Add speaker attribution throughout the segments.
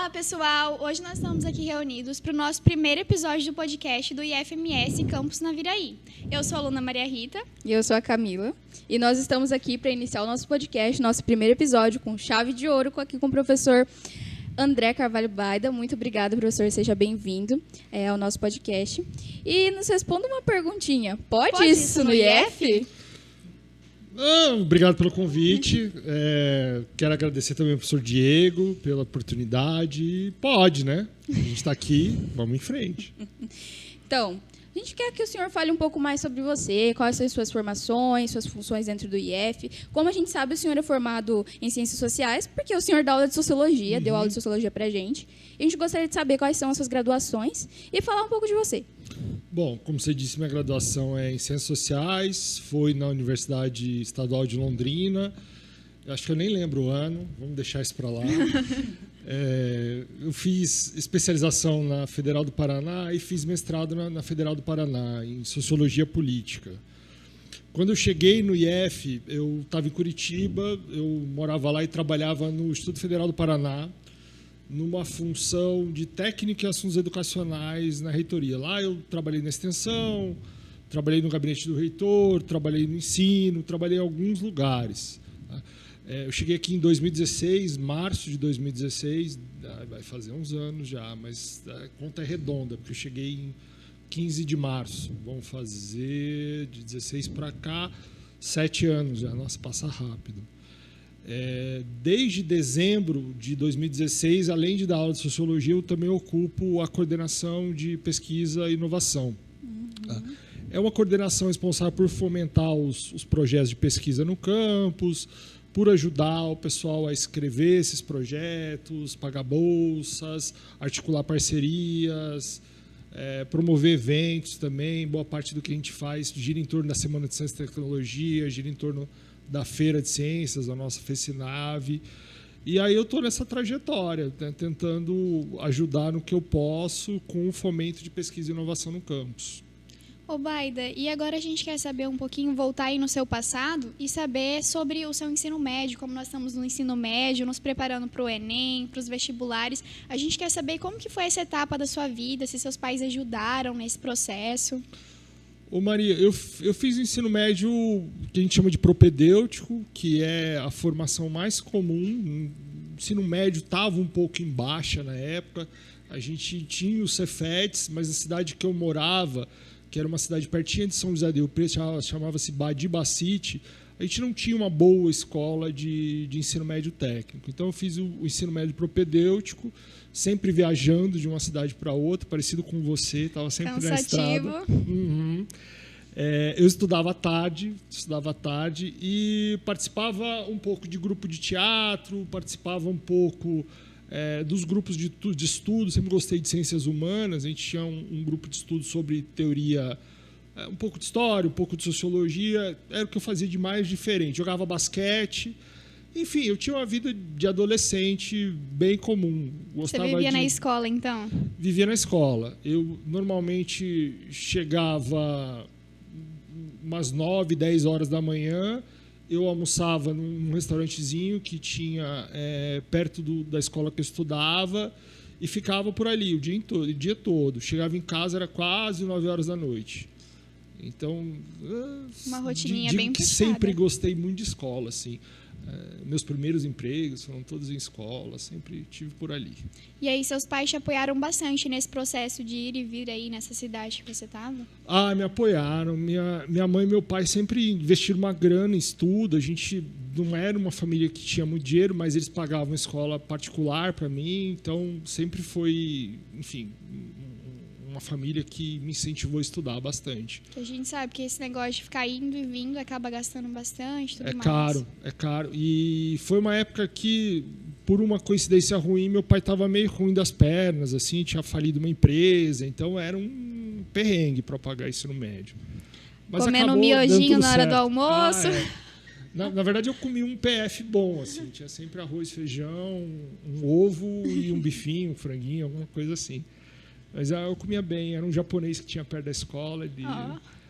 Speaker 1: Olá, pessoal! Hoje nós estamos aqui reunidos para o nosso primeiro episódio do podcast do IFMS Campus Naviraí. Eu sou a aluna Maria Rita.
Speaker 2: E eu sou a Camila. E nós estamos aqui para iniciar o nosso podcast, nosso primeiro episódio, com chave de ouro, aqui com o professor André Carvalho Baida. Muito obrigada, professor. Seja bem-vindo ao nosso podcast. E nos responda uma perguntinha. Pode isso no IF?
Speaker 3: Obrigado pelo convite. Quero agradecer também ao professor Diego pela oportunidade. Pode, né? A gente está aqui, vamos em frente.
Speaker 2: Então, a gente quer que o senhor fale um pouco mais sobre você, quais são as suas formações, suas funções dentro do IF. Como a gente sabe, o senhor é formado em Ciências Sociais, porque o senhor dá aula de Sociologia, deu aula de Sociologia para a gente. E a gente gostaria de saber quais são as suas graduações e falar um pouco de você.
Speaker 3: Bom, como você disse, minha graduação é em Ciências Sociais, foi na Universidade Estadual de Londrina. Acho que eu nem lembro o ano, vamos deixar isso para lá. Eu fiz especialização na Federal do Paraná e fiz mestrado na Federal do Paraná, em Sociologia Política. Quando eu cheguei no IF, eu estava em Curitiba, eu morava lá e trabalhava no Instituto Federal do Paraná, numa função de técnica e assuntos educacionais na reitoria. Lá eu trabalhei na extensão, trabalhei no gabinete do reitor, trabalhei no ensino, trabalhei em alguns lugares. Eu cheguei aqui em 2016, março de 2016, vai fazer uns anos já, mas a conta é redonda, porque eu cheguei em 15 de março. Vão fazer de 16 para cá 7 anos já. Nossa, passa rápido. Desde dezembro de 2016, além de dar aula de Sociologia, eu também ocupo a coordenação de pesquisa e inovação. É uma coordenação responsável por fomentar os projetos de pesquisa no campus, por ajudar o pessoal a escrever esses projetos, pagar bolsas, articular parcerias, promover eventos também. Boa parte do que a gente faz gira em torno da Semana de Ciência e Tecnologia, gira em torno da Feira de Ciências, a nossa FECINAVE. E aí eu estou nessa trajetória, né, tentando ajudar no que eu posso com o fomento de pesquisa e inovação no campus.
Speaker 1: Ô, Baida, e agora a gente quer saber um pouquinho, voltar aí no seu passado e saber sobre o seu ensino médio, como nós estamos no ensino médio, nos preparando para o Enem, para os vestibulares. A gente quer saber como que foi essa etapa da sua vida, se seus pais ajudaram nesse processo.
Speaker 3: Ô Maria, eu fiz o ensino médio que a gente chama de propedêutico, que é a formação mais comum. O ensino médio estava um pouco em baixa na época. A gente tinha os Cefetes, mas na cidade que eu morava, que era uma cidade pertinho de São José do Rio Preto, chamava-se Badibacite, a gente não tinha uma boa escola de ensino médio técnico. Então eu fiz o ensino médio propedêutico, sempre viajando de uma cidade para outra, parecido com você, estava sempre
Speaker 1: cansativo.
Speaker 3: Na estrada. Eu estudava à tarde e participava um pouco de grupo de teatro, participava um pouco dos grupos de estudo. Sempre gostei de ciências humanas. A gente tinha um grupo de estudo sobre teoria, um pouco de história, um pouco de sociologia. Era o que eu fazia de mais diferente. Jogava basquete. Enfim, eu tinha uma vida de adolescente bem comum.
Speaker 1: Você vivia na escola, então?
Speaker 3: Vivia na escola. Eu normalmente chegava umas 9, 10 horas da manhã. Eu almoçava num restaurantezinho que tinha perto da escola que eu estudava e ficava por ali o dia todo. Chegava em casa, era quase 9 horas da noite. Então,
Speaker 1: uma rotininha bem puxada.
Speaker 3: Sempre gostei muito de escola, assim. Meus primeiros empregos foram todos em escola, sempre tive por ali.
Speaker 1: E aí seus pais te apoiaram bastante nesse processo de ir e vir aí nessa cidade que você estava?
Speaker 3: Me apoiaram. Minha mãe e meu pai sempre investiram uma grana em estudo. A gente não era uma família que tinha muito dinheiro, mas eles pagavam escola particular para mim. Então sempre foi, enfim, uma família que me incentivou a estudar bastante.
Speaker 1: Que a gente sabe que esse negócio de ficar indo e vindo acaba gastando bastante, tudo mais.
Speaker 3: É caro. E foi uma época que, por uma coincidência ruim, meu pai estava meio ruim das pernas, assim, tinha falido uma empresa, então era um perrengue para pagar ensino médio. Mas
Speaker 1: comendo um miojinho na hora do almoço.
Speaker 3: Na verdade, eu comi um PF bom, assim, tinha sempre arroz, feijão, um ovo e um bifinho, um franguinho, alguma coisa assim. Mas eu comia bem, era um japonês que tinha perto da escola.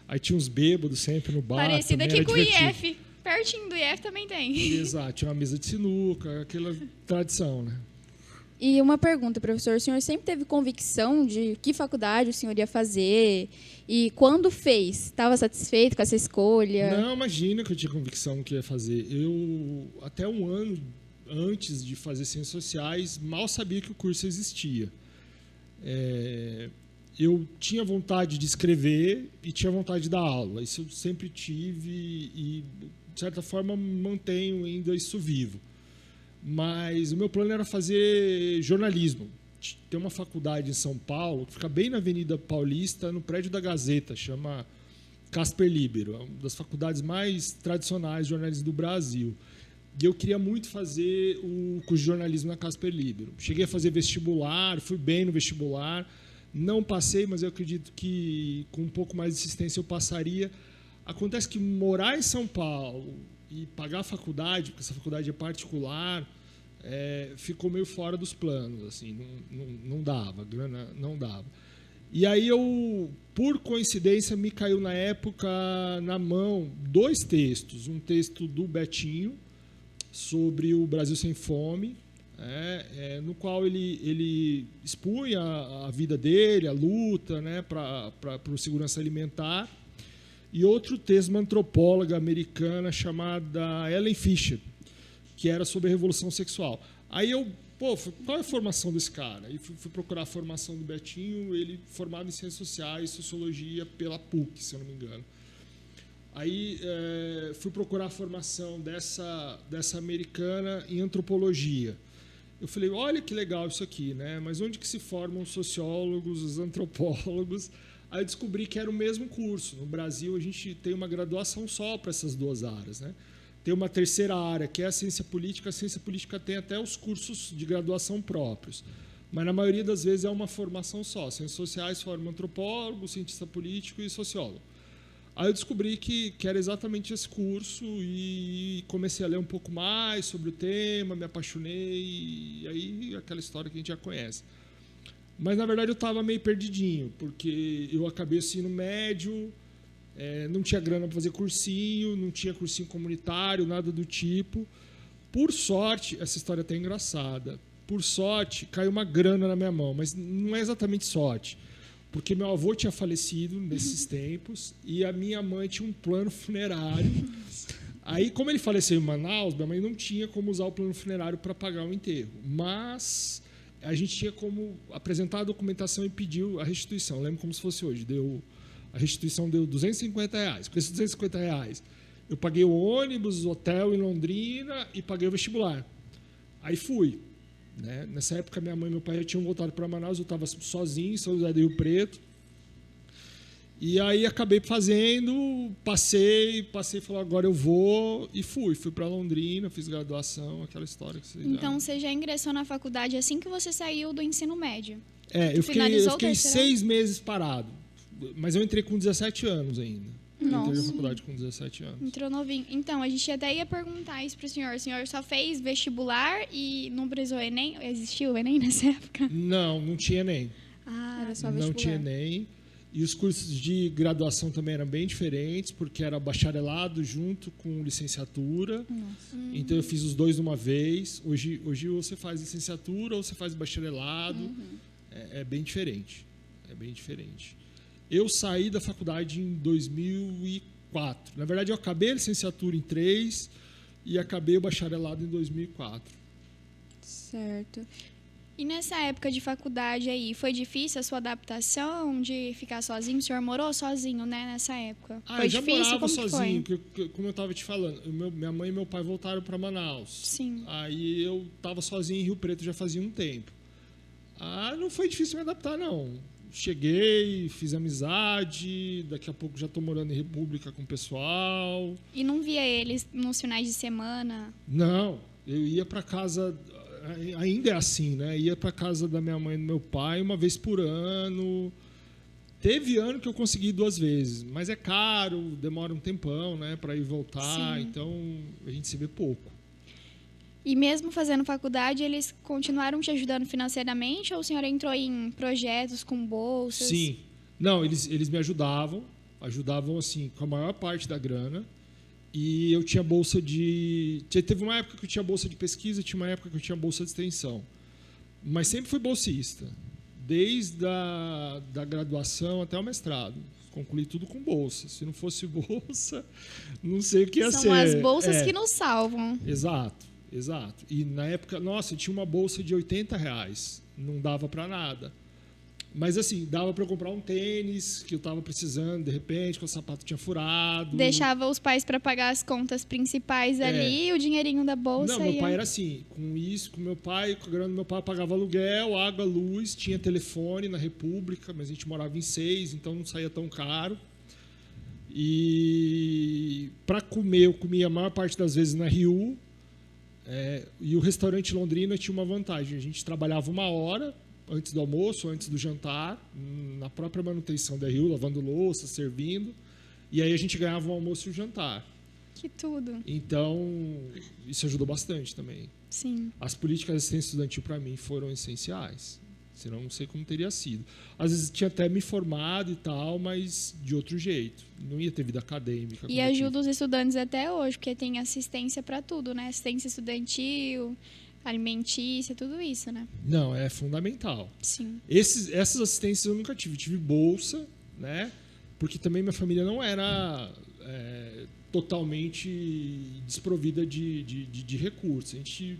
Speaker 3: Aí tinha uns bêbados sempre no bar.
Speaker 1: Parecido aqui com o IF. Pertinho do IF também tem.
Speaker 3: Exato, tinha uma mesa de sinuca, aquela tradição, né?
Speaker 2: E uma pergunta, professor. O senhor sempre teve convicção de que faculdade o senhor ia fazer? E quando fez, estava satisfeito com essa escolha?
Speaker 3: Não, imagina que eu tinha convicção que ia fazer. Eu, até um ano antes de fazer Ciências Sociais, mal sabia que o curso existia. Eu tinha vontade de escrever e tinha vontade de dar aula. Isso eu sempre tive e, de certa forma, mantenho ainda isso vivo. Mas o meu plano era fazer jornalismo. Tem uma faculdade em São Paulo, que fica bem na Avenida Paulista, no prédio da Gazeta, chama Casper Libero, é uma das faculdades mais tradicionais de jornalismo do Brasil. E eu queria muito fazer o curso de jornalismo na Casper Libero. Cheguei a fazer vestibular, fui bem no vestibular, não passei, mas eu acredito que com um pouco mais de insistência eu passaria. Acontece que morar em São Paulo e pagar a faculdade, porque essa faculdade é particular, ficou meio fora dos planos, assim, não dava, grana não dava. E aí eu, por coincidência, me caiu na época na mão 2 textos, um texto do Betinho sobre o Brasil Sem Fome, no qual ele expunha a vida dele, a luta, né, para a segurança alimentar, e outro texto de uma antropóloga americana chamada Ellen Fisher, que era sobre a revolução sexual. Aí eu, qual é a formação desse cara? Aí fui procurar a formação do Betinho, ele formado em Ciências Sociais e Sociologia pela PUC, se eu não me engano. Aí fui procurar a formação dessa americana em Antropologia. Eu falei, olha que legal isso aqui, né? Mas onde que se formam os sociólogos, os antropólogos? Aí eu descobri que era o mesmo curso. No Brasil, a gente tem uma graduação só para essas 2 áreas, né? Tem uma terceira área, que é a ciência política. A ciência política tem até os cursos de graduação próprios. Mas, na maioria das vezes, é uma formação só. Ciências sociais formam antropólogo, cientista político e sociólogo. Aí eu descobri que era exatamente esse curso e comecei a ler um pouco mais sobre o tema, me apaixonei, e aí aquela história que a gente já conhece. Mas, na verdade, eu estava meio perdidinho, porque eu acabei o ensino médio, não tinha grana para fazer cursinho, não tinha cursinho comunitário, nada do tipo. Por sorte, essa história é até engraçada, por sorte, caiu uma grana na minha mão, mas não é exatamente sorte, porque meu avô tinha falecido nesses tempos e a minha mãe tinha um plano funerário. Aí, como ele faleceu em Manaus, minha mãe não tinha como usar o plano funerário para pagar o enterro, mas a gente tinha como apresentar a documentação e pediu a restituição. Eu lembro como se fosse hoje. A restituição deu R$250. Com esses R$250, eu paguei o ônibus, o hotel em Londrina e paguei o vestibular. Aí fui. Né? Nessa época, minha mãe e meu pai já tinham voltado para Manaus, eu estava sozinho em São José do Rio Preto. E aí acabei fazendo, passei, falei, agora eu vou, e fui para Londrina, fiz graduação, aquela história que vocês
Speaker 1: Então, você já ingressou na faculdade assim que você saiu do ensino médio?
Speaker 3: Eu fiquei 6 meses parado, mas eu entrei com 17 anos ainda.
Speaker 1: Nossa.
Speaker 3: Eu entrei na faculdade com 17 anos.
Speaker 1: Entrou novinho. Então, a gente até ia perguntar isso para o senhor. O senhor só fez vestibular e não precisou Enem? Existiu o Enem nessa época?
Speaker 3: Não tinha Enem.
Speaker 2: Era só vestibular.
Speaker 3: Não tinha Enem. E os cursos de graduação também eram bem diferentes, porque era bacharelado junto com licenciatura. Então, eu fiz os 2 de uma vez. Hoje você faz licenciatura ou você faz bacharelado. É bem diferente. É bem diferente. Eu saí da faculdade em 2004. Na verdade, eu acabei a licenciatura em 3 e acabei o bacharelado em 2004.
Speaker 2: Certo.
Speaker 1: E nessa época de faculdade aí, foi difícil a sua adaptação de ficar sozinho? O senhor morou sozinho, né, nessa época? Foi
Speaker 3: eu já
Speaker 1: difícil?
Speaker 3: morava
Speaker 1: Como
Speaker 3: sozinho,
Speaker 1: que foi?
Speaker 3: como eu estava te falando. Minha mãe e meu pai voltaram para Manaus.
Speaker 1: Sim.
Speaker 3: Aí eu estava sozinho em Rio Preto já fazia um tempo. Não foi difícil me adaptar, não. Cheguei, fiz amizade, daqui a pouco já estou morando em República com o pessoal.
Speaker 1: E não via eles nos finais de semana?
Speaker 3: Não, eu ia para casa, ainda é assim, né? Ia para casa da minha mãe e do meu pai uma vez por ano. Teve ano que eu consegui 2 vezes, mas é caro, demora um tempão, né, para ir e voltar,
Speaker 1: Sim.
Speaker 3: então a gente se vê pouco.
Speaker 1: E mesmo fazendo faculdade, eles continuaram te ajudando financeiramente ou o senhor entrou em projetos com bolsas?
Speaker 3: Sim. Não, eles me ajudavam assim, com a maior parte da grana. E eu tinha bolsa de... Teve uma época que eu tinha bolsa de pesquisa, tinha uma época que eu tinha bolsa de extensão. Mas sempre fui bolsista, desde da graduação até o mestrado. Concluí tudo com bolsa. Se não fosse bolsa, não sei o que ia ser.
Speaker 1: São as bolsas que nos salvam.
Speaker 3: Exato. E na época, nossa, eu tinha uma bolsa de R$80. Não dava para nada. Mas assim, dava para eu comprar um tênis que eu estava precisando, de repente, que o sapato tinha furado.
Speaker 1: Deixava os pais para pagar as contas principais ali, e o dinheirinho da bolsa.
Speaker 3: Não, meu pai era assim, com isso, com meu pai, com a grana do meu pai, eu pagava aluguel, água, luz, tinha telefone na República, mas a gente morava em 6, então não saía tão caro. E para comer, eu comia a maior parte das vezes na Rio. E o restaurante Londrina tinha uma vantagem, a gente trabalhava 1 hora antes do almoço, antes do jantar, na própria manutenção da Rio, lavando louça, servindo, e aí a gente ganhava o almoço e o jantar.
Speaker 1: Que tudo.
Speaker 3: Então, isso ajudou bastante também.
Speaker 1: Sim.
Speaker 3: As políticas de assistência estudantil, para mim, foram essenciais. Senão, não sei como teria sido. Às vezes, tinha até me formado e tal, mas de outro jeito. Não ia ter vida acadêmica.
Speaker 1: E ajuda os estudantes até hoje, porque tem assistência para tudo, né? Assistência estudantil, alimentícia, tudo isso, né?
Speaker 3: Não, é fundamental.
Speaker 1: Sim.
Speaker 3: Essas assistências eu nunca tive. Tive bolsa, né? Porque também minha família não era totalmente desprovida de recursos. A gente,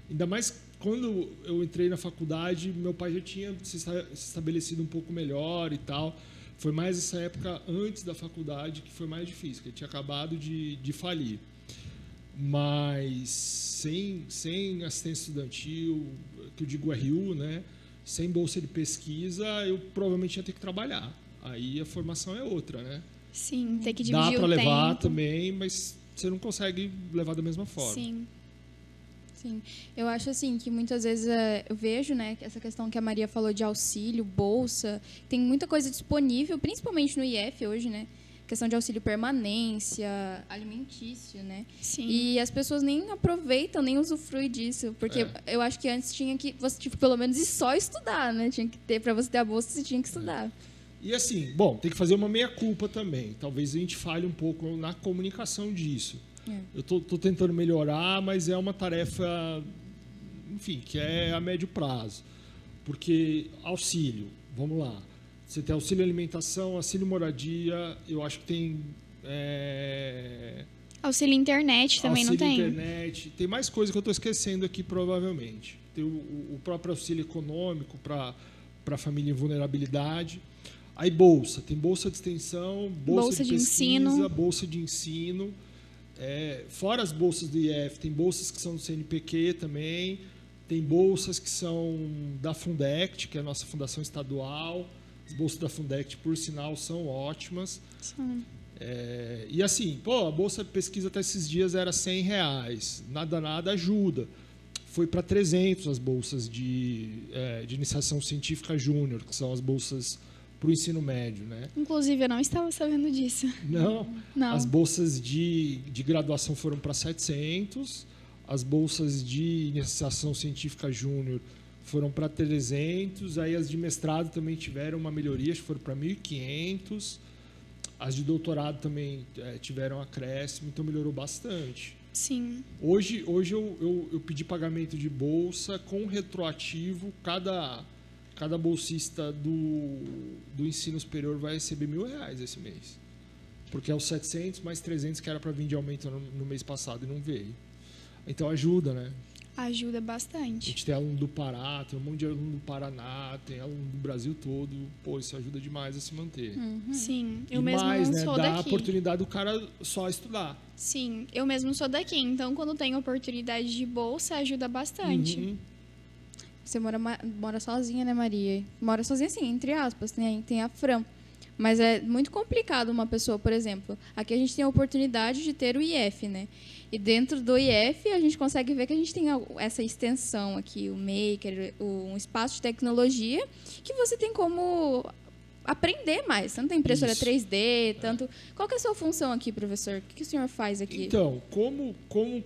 Speaker 3: ainda mais quando eu entrei na faculdade, meu pai já tinha se estabelecido um pouco melhor e tal. Foi mais essa época antes da faculdade que foi mais difícil, que ele tinha acabado de falir. Mas sem assistência estudantil, que eu digo RU, né? Sem bolsa de pesquisa, eu provavelmente ia ter que trabalhar. Aí a formação é outra, né?
Speaker 1: Sim, tem que dividir o tempo.
Speaker 3: Dá para levar também, mas você não consegue levar da mesma forma.
Speaker 1: Sim.
Speaker 2: Sim, eu acho assim que muitas vezes eu vejo, né, essa questão que a Maria falou de auxílio, bolsa, tem muita coisa disponível, principalmente no IF hoje, né? Questão de auxílio permanência, alimentício, né?
Speaker 1: Sim.
Speaker 2: E as pessoas nem aproveitam, nem usufruem disso, porque eu acho que antes você pelo menos ir só estudar, né? Tinha que ter, para você ter a bolsa, você tinha que estudar.
Speaker 3: E assim, bom, tem que fazer uma meia-culpa também. Talvez a gente falhe um pouco na comunicação disso. Eu tô tentando melhorar, mas é uma tarefa, enfim, que é a médio prazo. Porque auxílio, vamos lá. Você tem auxílio alimentação, auxílio moradia, eu acho que tem...
Speaker 1: Auxílio internet também
Speaker 3: auxílio
Speaker 1: não tem?
Speaker 3: Internet. Tem mais coisa que eu estou esquecendo aqui, provavelmente. Tem o próprio auxílio econômico para a família em vulnerabilidade. Aí bolsa. Tem bolsa de extensão, bolsa de pesquisa,
Speaker 1: ensino.
Speaker 3: bolsa de ensino. Fora as bolsas do IF, tem bolsas que são do CNPq também. Tem bolsas que são da Fundect, que é a nossa fundação estadual. As bolsas da Fundect, por sinal, são ótimas.
Speaker 1: Sim.
Speaker 3: E assim, a bolsa de pesquisa até esses dias era R$100. Nada ajuda. Foi para 300 as bolsas de iniciação científica júnior, que são as bolsas para o ensino médio, né?
Speaker 1: Inclusive, eu não estava sabendo disso.
Speaker 3: Não.
Speaker 1: Não.
Speaker 3: As bolsas de graduação foram para 700, as bolsas de iniciação científica júnior foram para 300, aí as de mestrado também tiveram uma melhoria, acho que foram para 1.500, as de doutorado também tiveram acréscimo, então melhorou bastante.
Speaker 1: Sim.
Speaker 3: Hoje eu pedi pagamento de bolsa com retroativo, cada bolsista do ensino superior vai receber R$1.000 esse mês. Porque é os 700 mais 300 que era para vir de aumento no mês passado e não veio. Então ajuda, né?
Speaker 1: Ajuda
Speaker 3: A
Speaker 1: bastante.
Speaker 3: gente tem aluno do Pará, tem um monte de aluno do Paraná, tem aluno do Brasil todo. Isso ajuda demais a se manter.
Speaker 1: Sim,
Speaker 3: E
Speaker 1: eu mesmo
Speaker 3: mais,
Speaker 1: não
Speaker 3: né?
Speaker 1: sou
Speaker 3: Dá a
Speaker 1: daqui.
Speaker 3: oportunidade do cara só estudar.
Speaker 1: Sim, eu mesmo sou daqui. Então, quando tem oportunidade de bolsa, ajuda bastante.
Speaker 3: Uhum.
Speaker 2: Você mora sozinha, né, Maria? Mora sozinha, sim, entre aspas, tem a Fran. Mas é muito complicado uma pessoa, por exemplo, aqui a gente tem a oportunidade de ter o IF, né? E dentro do IF a gente consegue ver que a gente tem essa extensão aqui, o Maker, um espaço de tecnologia que você tem como aprender mais. Tanto a impressora
Speaker 3: Isso.
Speaker 2: 3D, tanto... Qual que é a sua função aqui, professor? O que o senhor faz aqui?
Speaker 3: Então, como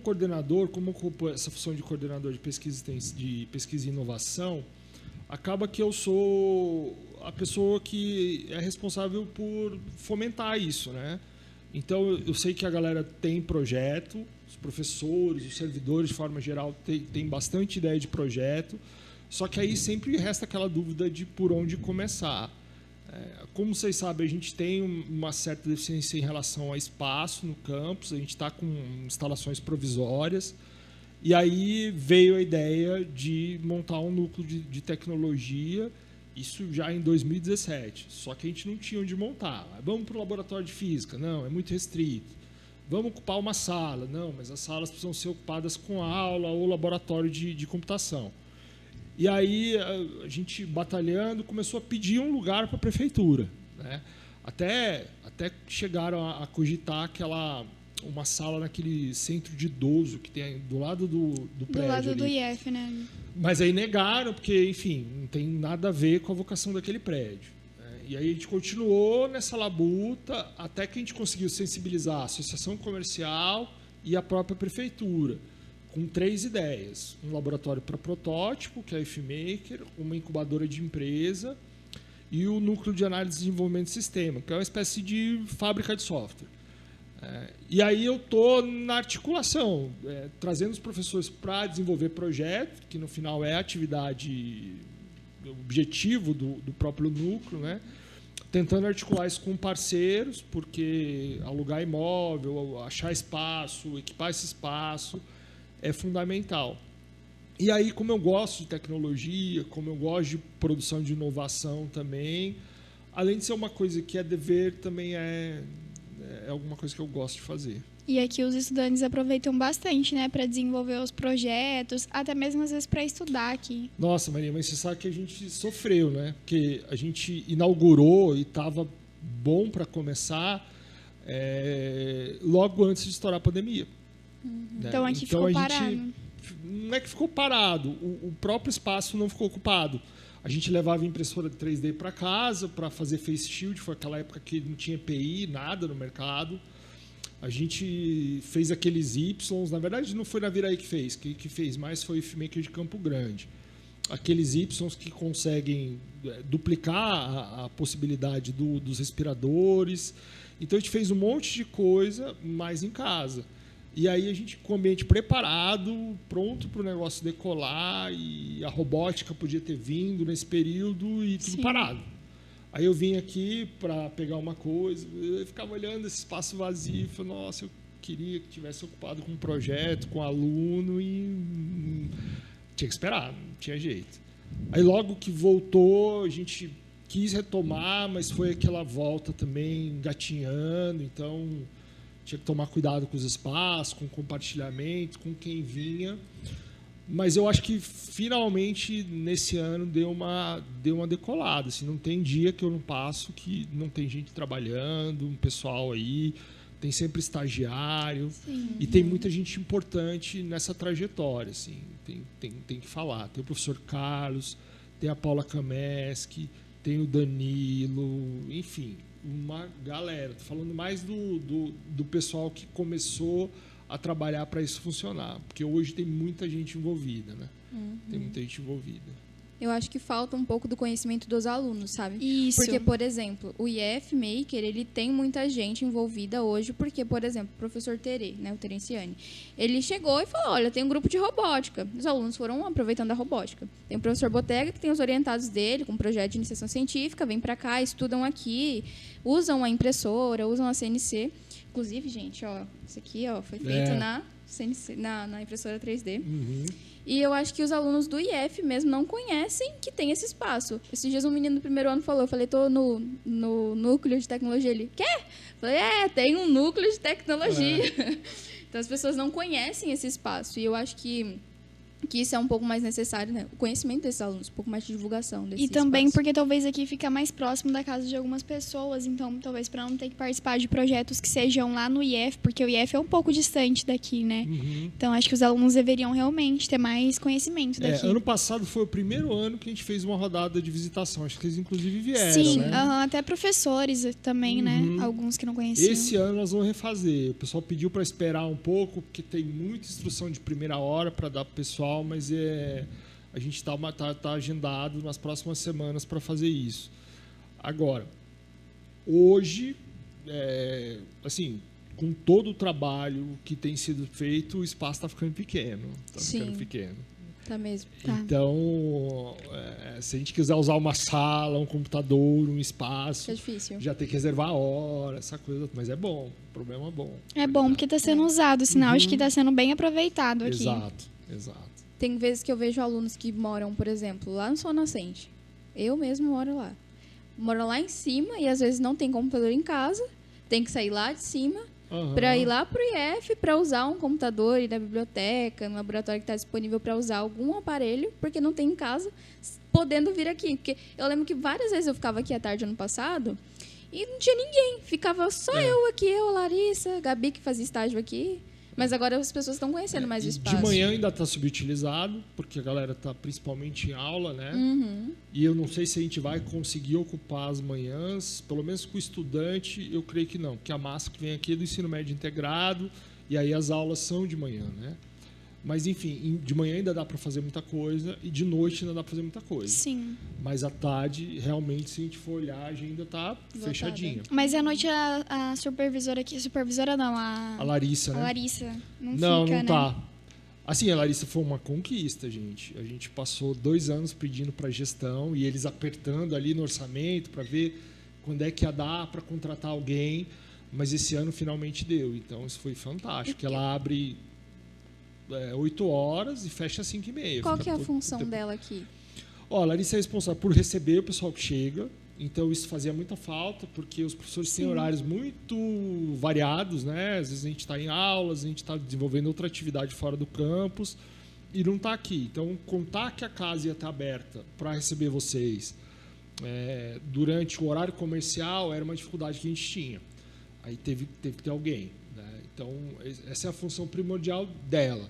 Speaker 3: coordenador, como ocupo essa função de coordenador de pesquisa e inovação, acaba que eu sou a pessoa que é responsável por fomentar isso, né? Então, eu sei que a galera tem projeto, os professores, os servidores, de forma geral, tem bastante ideia de projeto, Só que aí sempre resta aquela dúvida de por onde começar. Como vocês sabem, a gente tem uma certa deficiência em relação a espaço no campus, a gente está com instalações provisórias, e aí veio a ideia de montar um núcleo de tecnologia, isso já em 2017, só que a gente não tinha onde montar. Vamos para o laboratório de física? Não, é muito restrito. Vamos ocupar uma sala? Não, mas as salas precisam ser ocupadas com aula ou laboratório de computação. E aí, a gente, batalhando, começou a pedir um lugar para a prefeitura, né? Até chegaram a cogitar uma sala naquele centro de idoso que tem do lado do prédio.
Speaker 1: Do lado
Speaker 3: ali.
Speaker 1: do IF, né?
Speaker 3: Mas aí negaram, porque, enfim, não tem nada a ver com a vocação daquele prédio, né? E aí a gente continuou nessa labuta até que a gente conseguiu sensibilizar a associação comercial e a própria prefeitura, com 3 ideias: um laboratório para protótipo, que é a IFMaker, uma incubadora de empresa e o núcleo de análise e desenvolvimento de sistema, que é uma espécie de fábrica de software. E aí eu estou na articulação, trazendo os professores para desenvolver projetos, que no final é a atividade, o objetivo do próprio núcleo, né? Tentando articular isso com parceiros, porque alugar imóvel, achar espaço, equipar esse espaço é fundamental. E aí, como eu gosto de tecnologia, como eu gosto de produção de inovação também, além de ser uma coisa que é dever, também é alguma coisa que eu gosto de fazer.
Speaker 1: E aqui os estudantes aproveitam bastante, né, para desenvolver os projetos, até mesmo às vezes para estudar aqui.
Speaker 3: Nossa, Maria, mas você sabe que a gente sofreu, né? Porque a gente inaugurou e estava bom para começar logo antes de estourar a pandemia. Né?
Speaker 1: Então aqui ficou parado.
Speaker 3: Não é que ficou parado, o próprio espaço não ficou ocupado. A gente levava impressora de 3D para casa para fazer face shield, foi aquela época que não tinha EPI, nada no mercado. A gente fez aqueles Ys, na verdade não foi na Viraí que fez mais foi o IFMaker de Campo Grande. Aqueles Ys que conseguem duplicar a possibilidade dos respiradores. Então a gente fez um monte de coisa, mas em casa. E aí a gente com o ambiente preparado, pronto para o negócio decolar, e a robótica podia ter vindo nesse período e tudo parado. Aí eu vim aqui para pegar uma coisa, eu ficava olhando esse espaço vazio e falei, nossa, eu queria que tivesse ocupado com um projeto, com um aluno, e tinha que esperar, não tinha jeito. Aí logo que voltou, a gente quis retomar, mas foi aquela volta também engatinhando, então tinha que tomar cuidado com os espaços, com o compartilhamento, com quem vinha. Mas eu acho que finalmente nesse ano deu uma decolada. Assim, não tem dia que eu não passo que não tem gente trabalhando, um pessoal aí, tem sempre estagiário.
Speaker 1: Sim.
Speaker 3: E tem muita gente importante nessa trajetória. Assim, tem que falar. Tem o professor Carlos, tem a Paula Kameski, tem o Danilo, enfim, uma galera. Estou falando mais do pessoal que começou a trabalhar para isso funcionar, porque hoje tem muita gente envolvida, né? Tem muita gente envolvida.
Speaker 2: Eu acho que falta um pouco do conhecimento dos alunos, sabe?
Speaker 1: Isso.
Speaker 2: Porque, por exemplo, o IFMaker, ele tem muita gente envolvida hoje, porque, por exemplo, o professor Tere, né, o Terenciani, ele chegou e falou, olha, tem um grupo de robótica. Os alunos foram aproveitando a robótica. Tem o professor Botega, que tem os orientados dele, com um projeto de iniciação científica, vem para cá, estudam aqui, usam a impressora, usam a CNC. Inclusive, gente, ó, isso aqui ó, foi feito na CNC, na impressora 3D. E eu acho que os alunos do IF mesmo não conhecem que tem esse espaço. Esses dias um menino do primeiro ano falou, eu falei, tô no núcleo de tecnologia. Ele, quê? Eu falei, tem um núcleo de tecnologia. Então as pessoas não conhecem esse espaço. E eu acho que isso é um pouco mais necessário, né? O conhecimento desses alunos, um pouco mais de divulgação desse
Speaker 1: E também
Speaker 2: espaço.
Speaker 1: porque talvez aqui fica mais próximo da casa de algumas pessoas, então talvez para não ter que participar de projetos que sejam lá no IF, porque o IF é um pouco distante daqui, né? Então acho que os alunos deveriam realmente ter mais conhecimento daqui.
Speaker 3: Ano passado foi o primeiro ano que a gente fez uma rodada de visitação. Acho que eles inclusive vieram,
Speaker 1: Sim,
Speaker 3: né?
Speaker 1: até professores também, né? Alguns que não conheciam.
Speaker 3: Esse ano nós vamos refazer. O pessoal pediu para esperar um pouco, porque tem muita instrução de primeira hora para dar para o pessoal, mas a gente está agendado nas próximas semanas para fazer isso. Agora, hoje, assim, com todo o trabalho que tem sido feito, o espaço está ficando pequeno. Está ficando pequeno.
Speaker 2: Tá mesmo.
Speaker 1: Tá.
Speaker 3: Então, se a gente quiser usar uma sala, um computador, um espaço,
Speaker 2: É difícil.
Speaker 3: já tem que reservar a hora, essa coisa. Mas é bom, o problema é bom.
Speaker 1: É bom porque está sendo usado, sinal de que está sendo bem aproveitado aqui.
Speaker 3: Exato.
Speaker 2: Tem vezes que eu vejo alunos que moram, por exemplo, lá no Sol Nascente. Eu mesmo moro lá. Moro lá em cima e às vezes não tem computador em casa. Tem que sair lá de cima para ir lá pro IF para usar um computador, ir na biblioteca, no laboratório que está disponível para usar algum aparelho, porque não tem em casa, podendo vir aqui. Porque eu lembro que várias vezes eu ficava aqui à tarde ano passado e não tinha ninguém. Ficava só eu aqui, eu, a Larissa, a Gabi, que fazia estágio aqui. Mas agora as pessoas estão conhecendo mais o espaço.
Speaker 3: De manhã ainda está subutilizado, porque a galera está principalmente em aula, né? E eu não sei se a gente vai conseguir ocupar as manhãs, pelo menos com o estudante, eu creio que não, porque a massa que vem aqui é do ensino médio integrado, e aí as aulas são de manhã, né? Mas, enfim, de manhã ainda dá para fazer muita coisa e de noite ainda dá para fazer muita coisa.
Speaker 1: Sim.
Speaker 3: Mas à tarde, realmente, se a gente for olhar, a agenda está fechadinha.
Speaker 1: Mas à noite a supervisora aqui... Supervisora não,
Speaker 3: A Larissa, né?
Speaker 1: A Larissa não
Speaker 3: Não,
Speaker 1: fica,
Speaker 3: não
Speaker 1: né?
Speaker 3: tá. Assim, a Larissa foi uma conquista, gente. A gente passou 2 anos pedindo para a gestão e eles apertando ali no orçamento para ver quando é que ia dar para contratar alguém. Mas esse ano finalmente deu. Então, isso foi fantástico. Ela abre 8 horas e fecha às 5h30.
Speaker 2: Qual que é a função dela aqui?
Speaker 3: A Larissa é responsável por receber o pessoal que chega. Então, isso fazia muita falta, porque os professores têm horários muito variados, né? Às vezes a gente está em aulas, a gente está desenvolvendo outra atividade fora do campus e não está aqui. Então, contar que a casa ia estar aberta para receber vocês durante o horário comercial era uma dificuldade que a gente tinha. Aí teve que ter alguém. Então, essa é a função primordial dela.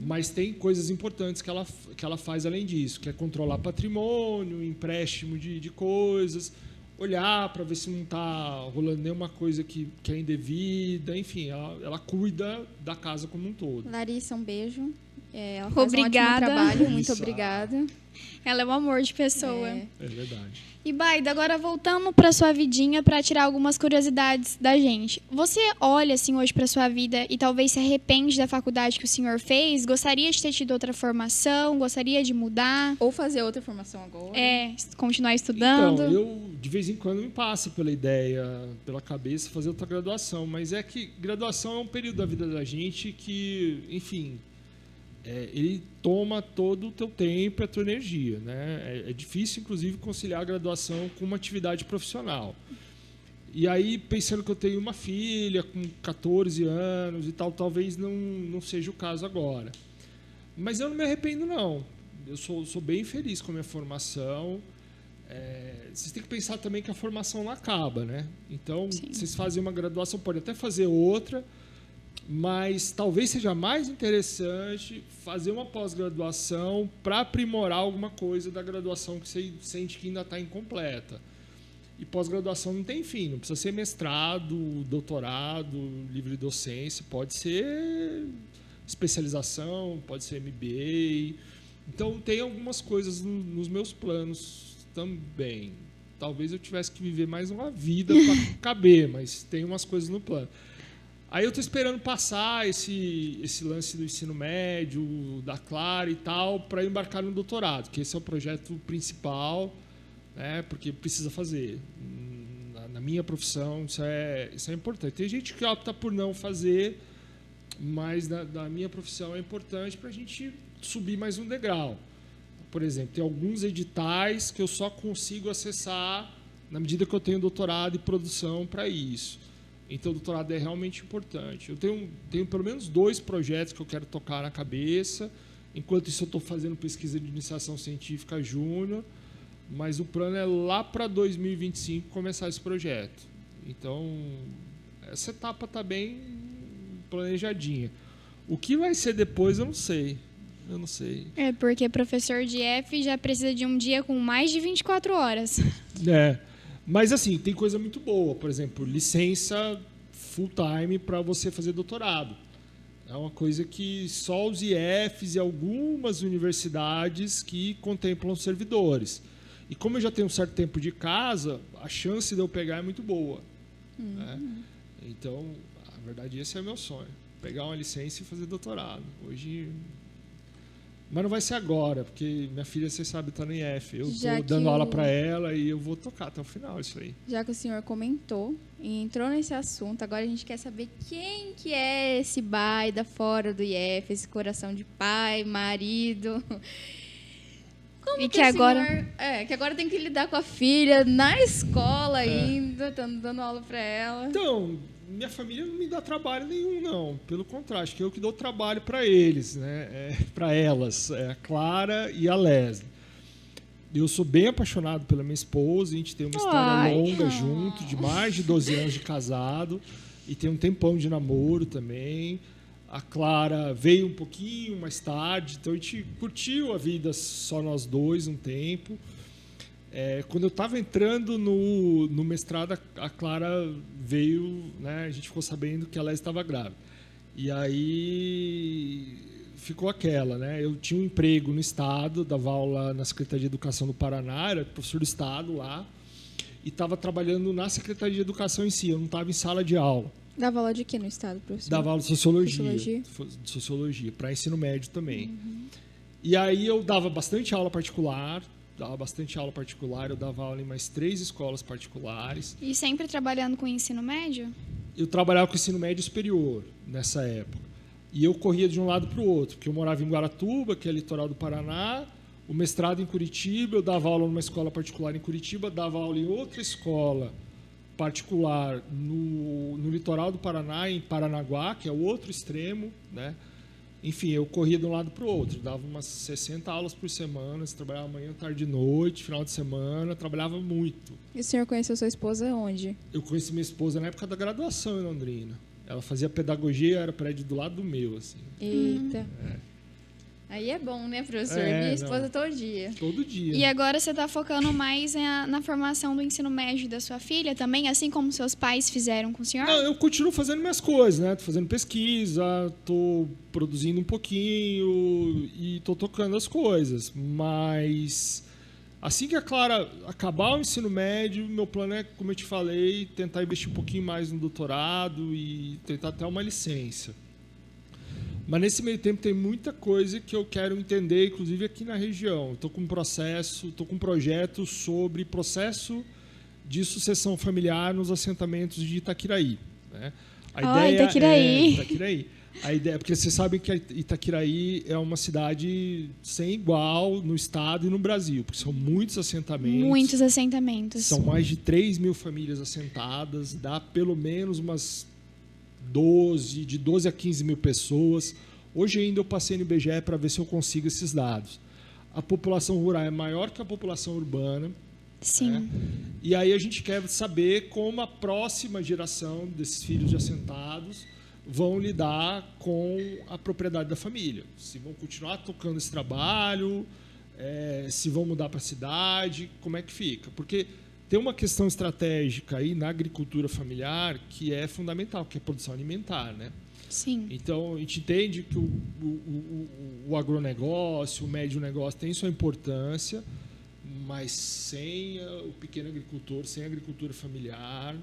Speaker 3: Mas tem coisas importantes que ela faz além disso, que é controlar patrimônio, empréstimo de coisas, olhar para ver se não está rolando nenhuma coisa que é indevida. Enfim, ela cuida da casa como um todo.
Speaker 2: Larissa, um beijo. Ela faz
Speaker 1: Obrigada.
Speaker 2: um ótimo trabalho, muito
Speaker 3: Isso.
Speaker 2: obrigada.
Speaker 1: Ela é um amor de pessoa.
Speaker 3: É verdade.
Speaker 1: E, Baida, agora voltando para sua vidinha para tirar algumas curiosidades da gente. Você olha assim hoje para sua vida e talvez se arrepende da faculdade que o senhor fez? Gostaria de ter tido outra formação? Gostaria de mudar?
Speaker 2: Ou fazer outra formação agora.
Speaker 1: Continuar estudando?
Speaker 3: Então, eu de vez em quando me passa pela ideia, pela cabeça, fazer outra graduação. Mas é que graduação é um período da vida da gente que, enfim... ele toma todo o teu tempo e a tua energia, né? É difícil, inclusive, conciliar a graduação com uma atividade profissional. E aí, pensando que eu tenho uma filha com 14 anos e tal, talvez não seja o caso agora. Mas eu não me arrependo, não. Eu sou bem feliz com a minha formação. Vocês têm que pensar também que a formação não acaba, né? Então, vocês fazem uma graduação, podem até fazer outra, mas talvez seja mais interessante fazer uma pós-graduação para aprimorar alguma coisa da graduação que você sente que ainda está incompleta. E pós-graduação não tem fim, não precisa ser mestrado, doutorado, livre docência, pode ser especialização, pode ser MBA. Então, tem algumas coisas nos meus planos também. Talvez eu tivesse que viver mais uma vida para caber, mas tem umas coisas no plano. Aí eu estou esperando passar esse lance do ensino médio, da Clara e tal, para embarcar no doutorado, que esse é o projeto principal, né, porque precisa fazer. Na minha profissão, isso é importante. Tem gente que opta por não fazer, mas na minha profissão é importante para a gente subir mais um degrau. Por exemplo, tem alguns editais que eu só consigo acessar na medida que eu tenho doutorado e produção para isso. Então, o doutorado é realmente importante. Eu tenho pelo menos 2 projetos que eu quero tocar na cabeça. Enquanto isso, eu estou fazendo pesquisa de iniciação científica júnior. Mas o plano é lá para 2025 começar esse projeto. Então, essa etapa está bem planejadinha. O que vai ser depois, eu não sei.
Speaker 1: Porque professor de IF já precisa de um dia com mais de 24 horas.
Speaker 3: Mas, assim, tem coisa muito boa. Por exemplo, licença full-time para você fazer doutorado. É uma coisa que só os IFs e algumas universidades que contemplam os servidores. E como eu já tenho um certo tempo de casa, a chance de eu pegar é muito boa. Né? Então, na verdade, esse é o meu sonho. Pegar uma licença e fazer doutorado. Hoje, Mas não vai ser agora, porque minha filha, você sabe, está no IF. Eu
Speaker 2: Já
Speaker 3: estou
Speaker 2: que
Speaker 3: dando aula
Speaker 2: o-
Speaker 3: para ela e eu vou tocar até o final isso aí.
Speaker 2: Já que o senhor comentou e entrou nesse assunto, agora a gente quer saber quem que é esse baida fora do IF, esse coração de pai, marido. Como
Speaker 1: E
Speaker 2: que
Speaker 1: que
Speaker 2: o
Speaker 1: agora-
Speaker 2: senhor- que agora tem que lidar com a filha na escola ainda, dando aula para ela.
Speaker 3: Então, minha família não me dá trabalho nenhum, não. Pelo contrário, acho que eu que dou trabalho para eles, né? Para elas, a Clara e a Leslie. Eu sou bem apaixonado pela minha esposa, a gente tem uma história
Speaker 1: Ai.
Speaker 3: longa junto, de mais de 12 anos de casado, e tem um tempão de namoro também. A Clara veio um pouquinho mais tarde, então a gente curtiu a vida só nós dois um tempo. Quando eu estava entrando no mestrado, a Clara veio, né, a gente ficou sabendo que ela estava grávida. E aí ficou aquela, né? Eu tinha um emprego no Estado, dava aula na Secretaria de Educação do Paraná, era professor do Estado lá, e estava trabalhando na Secretaria de Educação em si, eu não estava em sala de aula.
Speaker 2: Dava aula de quê no estado, professor?
Speaker 3: Dava aula de sociologia, para ensino médio também. E aí eu dava bastante aula particular, eu dava aula em mais 3 escolas particulares.
Speaker 1: E sempre trabalhando com ensino médio?
Speaker 3: Eu trabalhava com ensino médio superior nessa época. E eu corria de um lado para o outro, porque eu morava em Guaratuba, que é litoral do Paraná, o mestrado em Curitiba, eu dava aula numa escola particular em Curitiba, dava aula em outra escola particular no litoral do Paraná, em Paranaguá, que é o outro extremo, né? Enfim, eu corria de um lado para o outro, dava umas 60 aulas por semana, trabalhava manhã, tarde e noite, final de semana, trabalhava muito.
Speaker 2: E o senhor conheceu sua esposa onde?
Speaker 3: Eu conheci minha esposa na época da graduação em Londrina. Ela fazia pedagogia, era prédio do lado do meu, assim.
Speaker 2: Eita. Aí é bom, né, professor? Minha esposa todo dia.
Speaker 3: Todo dia.
Speaker 1: E agora você está focando mais na formação do ensino médio da sua filha também, assim como seus pais fizeram com o senhor?
Speaker 3: Não, eu continuo fazendo minhas coisas, né? Tô fazendo pesquisa, tô produzindo um pouquinho e tô tocando as coisas. Mas assim que a Clara acabar o ensino médio, meu plano é, como eu te falei, tentar investir um pouquinho mais no doutorado e tentar até uma licença. Mas nesse meio tempo tem muita coisa que eu quero entender, inclusive aqui na região. Estou com um projeto sobre processo de sucessão familiar nos assentamentos de Itaquiraí, né?
Speaker 1: Itaquiraí.
Speaker 3: Itaquiraí. A ideia, porque vocês sabem que Itaquiraí é uma cidade sem igual no estado e no Brasil, porque são muitos assentamentos.
Speaker 1: Muitos assentamentos.
Speaker 3: São mais de 3.000 famílias assentadas, dá pelo menos umas de 12 a 15 mil pessoas. Hoje ainda eu passei no IBGE para ver se eu consigo esses dados. A população rural é maior que a população urbana.
Speaker 1: Sim.
Speaker 3: Né? E aí a gente quer saber como a próxima geração desses filhos de assentados vão lidar com a propriedade da família. Se vão continuar tocando esse trabalho, se vão mudar para a cidade, como é que fica? Porque tem uma questão estratégica aí na agricultura familiar que é fundamental, que é a produção alimentar, né?
Speaker 1: Sim.
Speaker 3: Então, a gente entende que o agronegócio, o médio negócio tem sua importância, mas sem o pequeno agricultor, sem a agricultura familiar,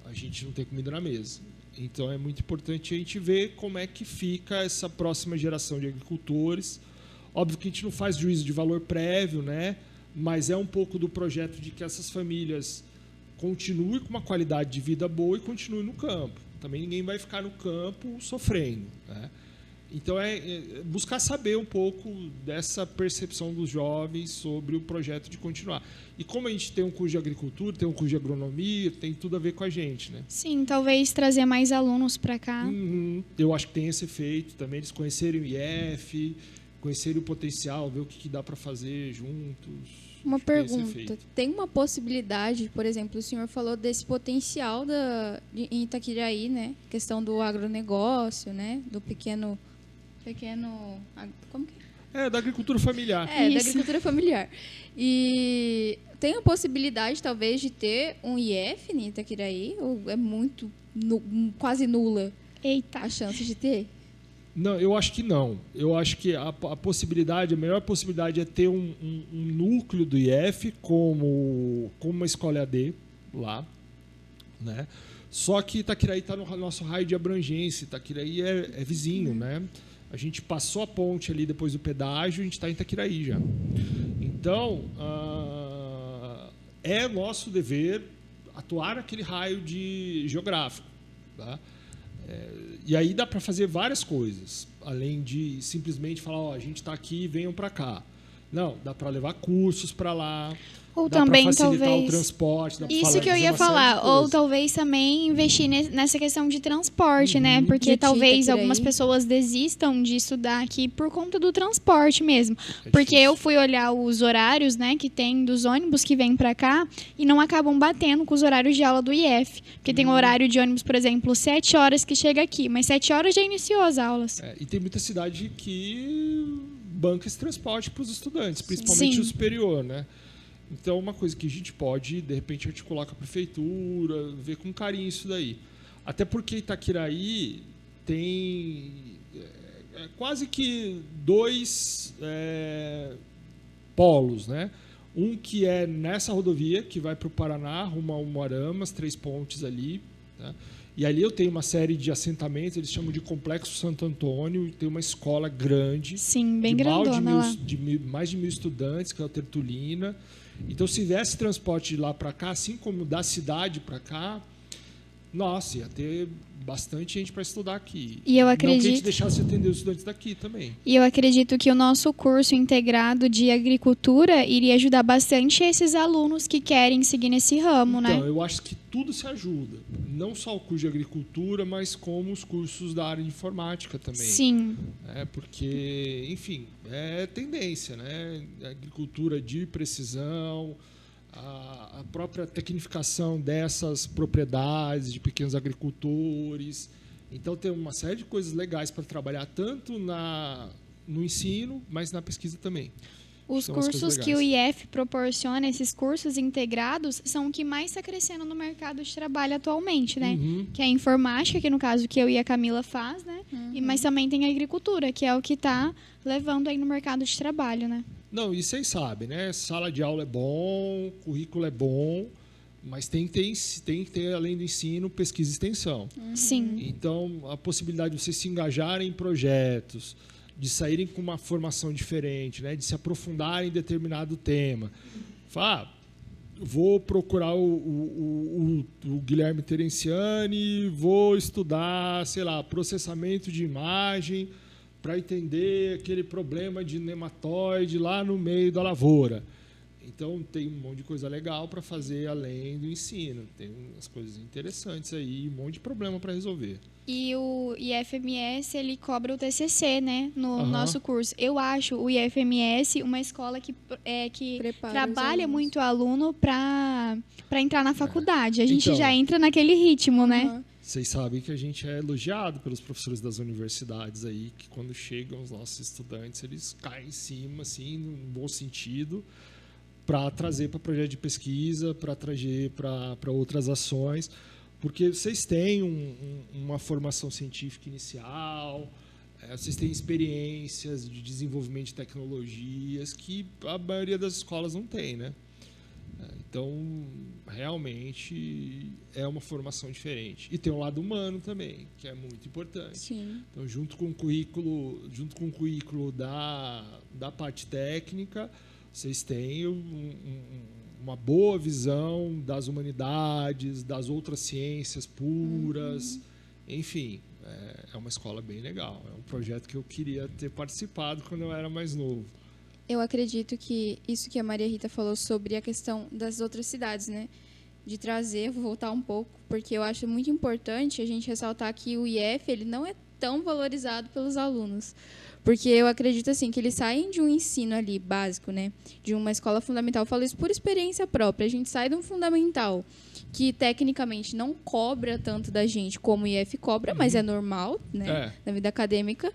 Speaker 3: a gente não tem comida na mesa. Então, é muito importante a gente ver como é que fica essa próxima geração de agricultores. Óbvio que a gente não faz juízo de valor prévio, né? Mas é um pouco do projeto de que essas famílias continuem com uma qualidade de vida boa e continuem no campo. Também ninguém vai ficar no campo sofrendo, né? Então, é buscar saber um pouco dessa percepção dos jovens sobre o projeto de continuar. E como a gente tem um curso de agricultura, tem um curso de agronomia, tem tudo a ver com a gente, né?
Speaker 1: Sim, talvez trazer mais alunos para cá.
Speaker 3: Eu acho que tem esse efeito também, eles conhecerem o IF, conhecerem o potencial, ver o que dá para fazer juntos.
Speaker 2: Uma
Speaker 3: Acho que tem esse
Speaker 2: pergunta.
Speaker 3: efeito.
Speaker 2: Tem uma possibilidade, por exemplo, o senhor falou desse potencial em Itaquiraí, né? Questão do agronegócio, né? Do pequeno... Como que é?
Speaker 3: Da agricultura familiar.
Speaker 2: Da
Speaker 1: Isso.
Speaker 2: agricultura familiar. E tem a possibilidade, talvez, de ter um IF em Itaquiraí? Ou é muito, quase nula
Speaker 1: Eita.
Speaker 2: a chance de ter?
Speaker 3: Não, eu acho que não. Eu acho que a melhor possibilidade é ter um núcleo do IF como uma escola AD lá, né? Só que Itaquiraí está no nosso raio de abrangência. Itaquiraí é vizinho, né? A gente passou a ponte ali depois do pedágio, a gente está em Itaquiraí já. Então, é nosso dever atuar naquele raio geográfico. Tá? E aí dá para fazer várias coisas, além de simplesmente falar, a gente está aqui, venham para cá. Não, dá para levar cursos para lá.
Speaker 1: Ou
Speaker 3: dá
Speaker 1: também,
Speaker 3: para facilitar
Speaker 1: talvez,
Speaker 3: o transporte.
Speaker 1: isso que eu ia falar. Ou talvez também investir nessa questão de transporte, né? Porque talvez algumas pessoas desistam de estudar aqui por conta do transporte mesmo. Porque eu fui olhar os horários, né, que tem dos ônibus que vêm para cá e não acabam batendo com os horários de aula do IF. Porque tem um horário de ônibus, por exemplo, 7 horas que chega aqui, mas 7 horas já iniciou as aulas.
Speaker 3: E tem muita cidade que banca esse transporte para os estudantes, principalmente o superior, né? Então, uma coisa que a gente pode, de repente, articular com a prefeitura, ver com carinho isso daí. Até porque Itaquiraí tem quase que 2 polos, né? Um que é nessa rodovia, que vai para o Paraná, rumo a Umuarama, 3 pontes ali. Tá? E ali eu tenho uma série de assentamentos, eles chamam de Complexo Santo Antônio, e tem uma escola grande.
Speaker 1: Sim, bem grandona lá.
Speaker 3: Mais de 1.000 estudantes, que é a Tertulina. Então, se tivesse transporte de lá para cá, assim como da cidade para cá, nossa, ia ter bastante gente para estudar aqui.
Speaker 1: E eu acredito...
Speaker 3: Não que a gente deixasse de atender os estudantes daqui também.
Speaker 1: E eu acredito que o nosso curso integrado de agricultura iria ajudar bastante esses alunos que querem seguir nesse ramo, né?
Speaker 3: Então, eu acho que tudo se ajuda. Não só o curso de agricultura, mas como os cursos da área de informática também.
Speaker 1: Sim.
Speaker 3: Porque, enfim, é tendência, né? A agricultura de precisão, a própria tecnificação dessas propriedades de pequenos agricultores. Então, tem uma série de coisas legais para trabalhar, tanto no ensino, mas na pesquisa também.
Speaker 1: Os cursos que o IF proporciona, esses cursos integrados, são o que mais está crescendo no mercado de trabalho atualmente, né? Que é a informática, que no caso que eu e a Camila faz, né? Mas também tem a agricultura, que é o que está levando aí no mercado de trabalho, né?
Speaker 3: Não, e vocês sabem, né? Sala de aula é bom, currículo é bom, mas tem que ter, além do ensino, pesquisa e extensão.
Speaker 1: Sim.
Speaker 3: Então, a possibilidade de vocês se engajarem em projetos, de saírem com uma formação diferente, né? De se aprofundarem em determinado tema. Vou procurar o Guilherme Terenciani, vou estudar, sei lá, processamento de imagem para entender aquele problema de nematóide lá no meio da lavoura. Então, tem um monte de coisa legal para fazer além do ensino. Tem umas coisas interessantes aí, um monte de problema para resolver.
Speaker 1: E o IFMS, ele cobra o TCC, né, no nosso curso. Eu acho o IFMS uma escola que trabalha muito o aluno para entrar na faculdade. A gente já entra naquele ritmo, né?
Speaker 3: Vocês sabem que a gente é elogiado pelos professores das universidades aí, que quando chegam os nossos estudantes, eles caem em cima, assim, no bom sentido, para trazer para projeto de pesquisa, para trazer para outras ações, porque vocês têm uma formação científica inicial, vocês têm experiências de desenvolvimento de tecnologias que a maioria das escolas não tem, né? Então, realmente, é uma formação diferente. E tem um lado humano também, que é muito importante.
Speaker 2: Sim.
Speaker 3: Então, junto com o currículo da parte técnica, vocês têm uma boa visão das humanidades, das outras ciências puras. Enfim, é uma escola bem legal. É um projeto que eu queria ter participado quando eu era mais novo.
Speaker 2: Eu acredito que isso que a Maria Rita falou sobre a questão das outras cidades, né? De trazer, vou voltar um pouco, porque eu acho muito importante a gente ressaltar que o IF ele não é tão valorizado pelos alunos. Porque eu acredito assim que eles saem de um ensino ali básico, né? De uma escola fundamental. Eu falo isso por experiência própria. A gente sai de um fundamental que tecnicamente não cobra tanto da gente como o IF cobra, mas é normal, né? Na vida acadêmica.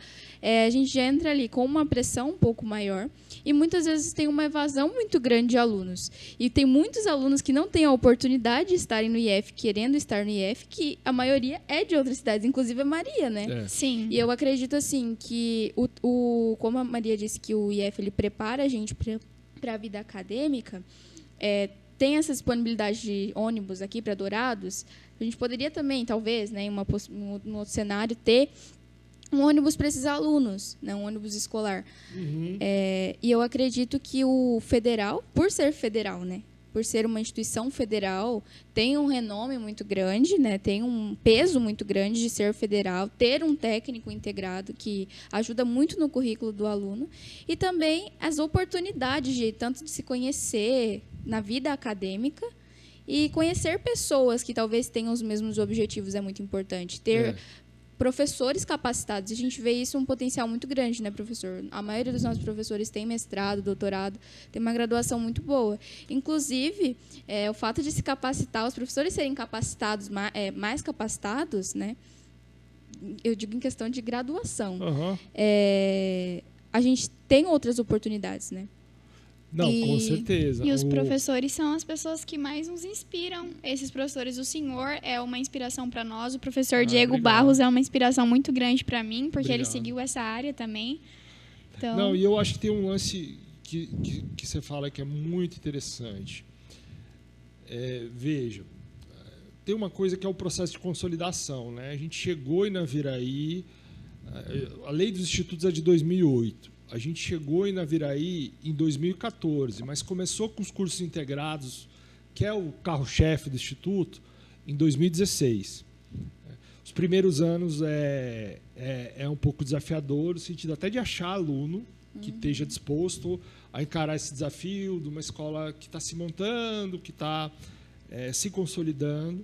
Speaker 2: A gente já entra ali com uma pressão um pouco maior e muitas vezes tem uma evasão muito grande de alunos. E tem muitos alunos que não têm a oportunidade de estarem no IF, querendo estar no IF, que a maioria é de outras cidades, inclusive a Maria, né?
Speaker 1: Sim.
Speaker 2: E eu acredito assim que como a Maria disse que o IF ele prepara a gente para a vida acadêmica, tem essa disponibilidade de ônibus aqui para Dourados, a gente poderia também, talvez, né, em um outro cenário, ter um ônibus para esses alunos, né? Um ônibus escolar. E eu acredito que o federal, por ser federal, né? Por ser uma instituição federal, tem um renome muito grande, né? Tem um peso muito grande de ser federal, ter um técnico integrado que ajuda muito no currículo do aluno, e também as oportunidades de tanto de se conhecer na vida acadêmica e conhecer pessoas que talvez tenham os mesmos objetivos é muito importante. Ter professores capacitados. A gente vê isso um potencial muito grande, né, professor? A maioria dos nossos professores tem mestrado, doutorado, tem uma graduação muito boa. Inclusive, o fato de se capacitar, os professores serem capacitados, mais capacitados, né? Eu digo em questão de graduação. A gente tem outras oportunidades, né?
Speaker 3: Não, com certeza.
Speaker 1: E os professores são as pessoas que mais nos inspiram. Esses professores, o senhor é uma inspiração para nós. O professor Diego Barros é uma inspiração muito grande para mim, porque ele seguiu essa área também. Então...
Speaker 3: Não, e eu acho que tem um lance que você fala que é muito interessante. Veja, tem uma coisa que é o processo de consolidação, né? A gente chegou em Naviraí, a lei dos institutos é de 2008. A gente chegou em Naviraí em 2014, mas começou com os cursos integrados, que é o carro-chefe do Instituto, em 2016. Os primeiros anos é um pouco desafiador, no sentido até de achar aluno que esteja disposto a encarar esse desafio de uma escola que está se montando, que está se consolidando.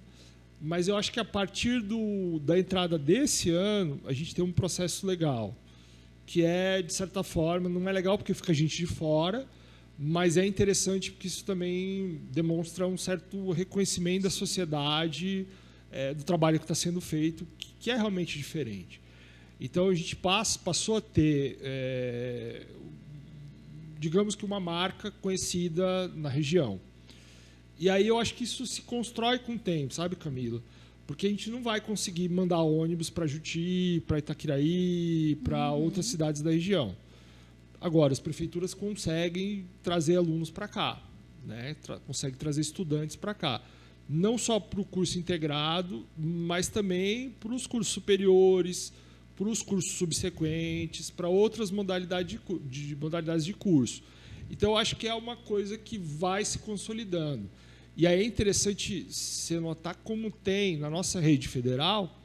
Speaker 3: Mas eu acho que a partir da entrada desse ano, a gente tem um processo legal, que de certa forma, não é legal porque fica gente de fora, mas é interessante porque isso também demonstra um certo reconhecimento da sociedade, do trabalho que está sendo feito, que é realmente diferente. Então, a gente passou a ter, digamos que uma marca conhecida na região. E aí eu acho que isso se constrói com o tempo, sabe, Camila? Porque a gente não vai conseguir mandar ônibus para Juti, para Itaquiraí, para outras cidades da região. Agora, as prefeituras conseguem trazer alunos para cá, né? Conseguem trazer estudantes para cá. Não só para o curso integrado, mas também para os cursos superiores, para os cursos subsequentes, para outras modalidades de curso. Então, eu acho que é uma coisa que vai se consolidando. E aí é interessante você notar como tem, na nossa rede federal,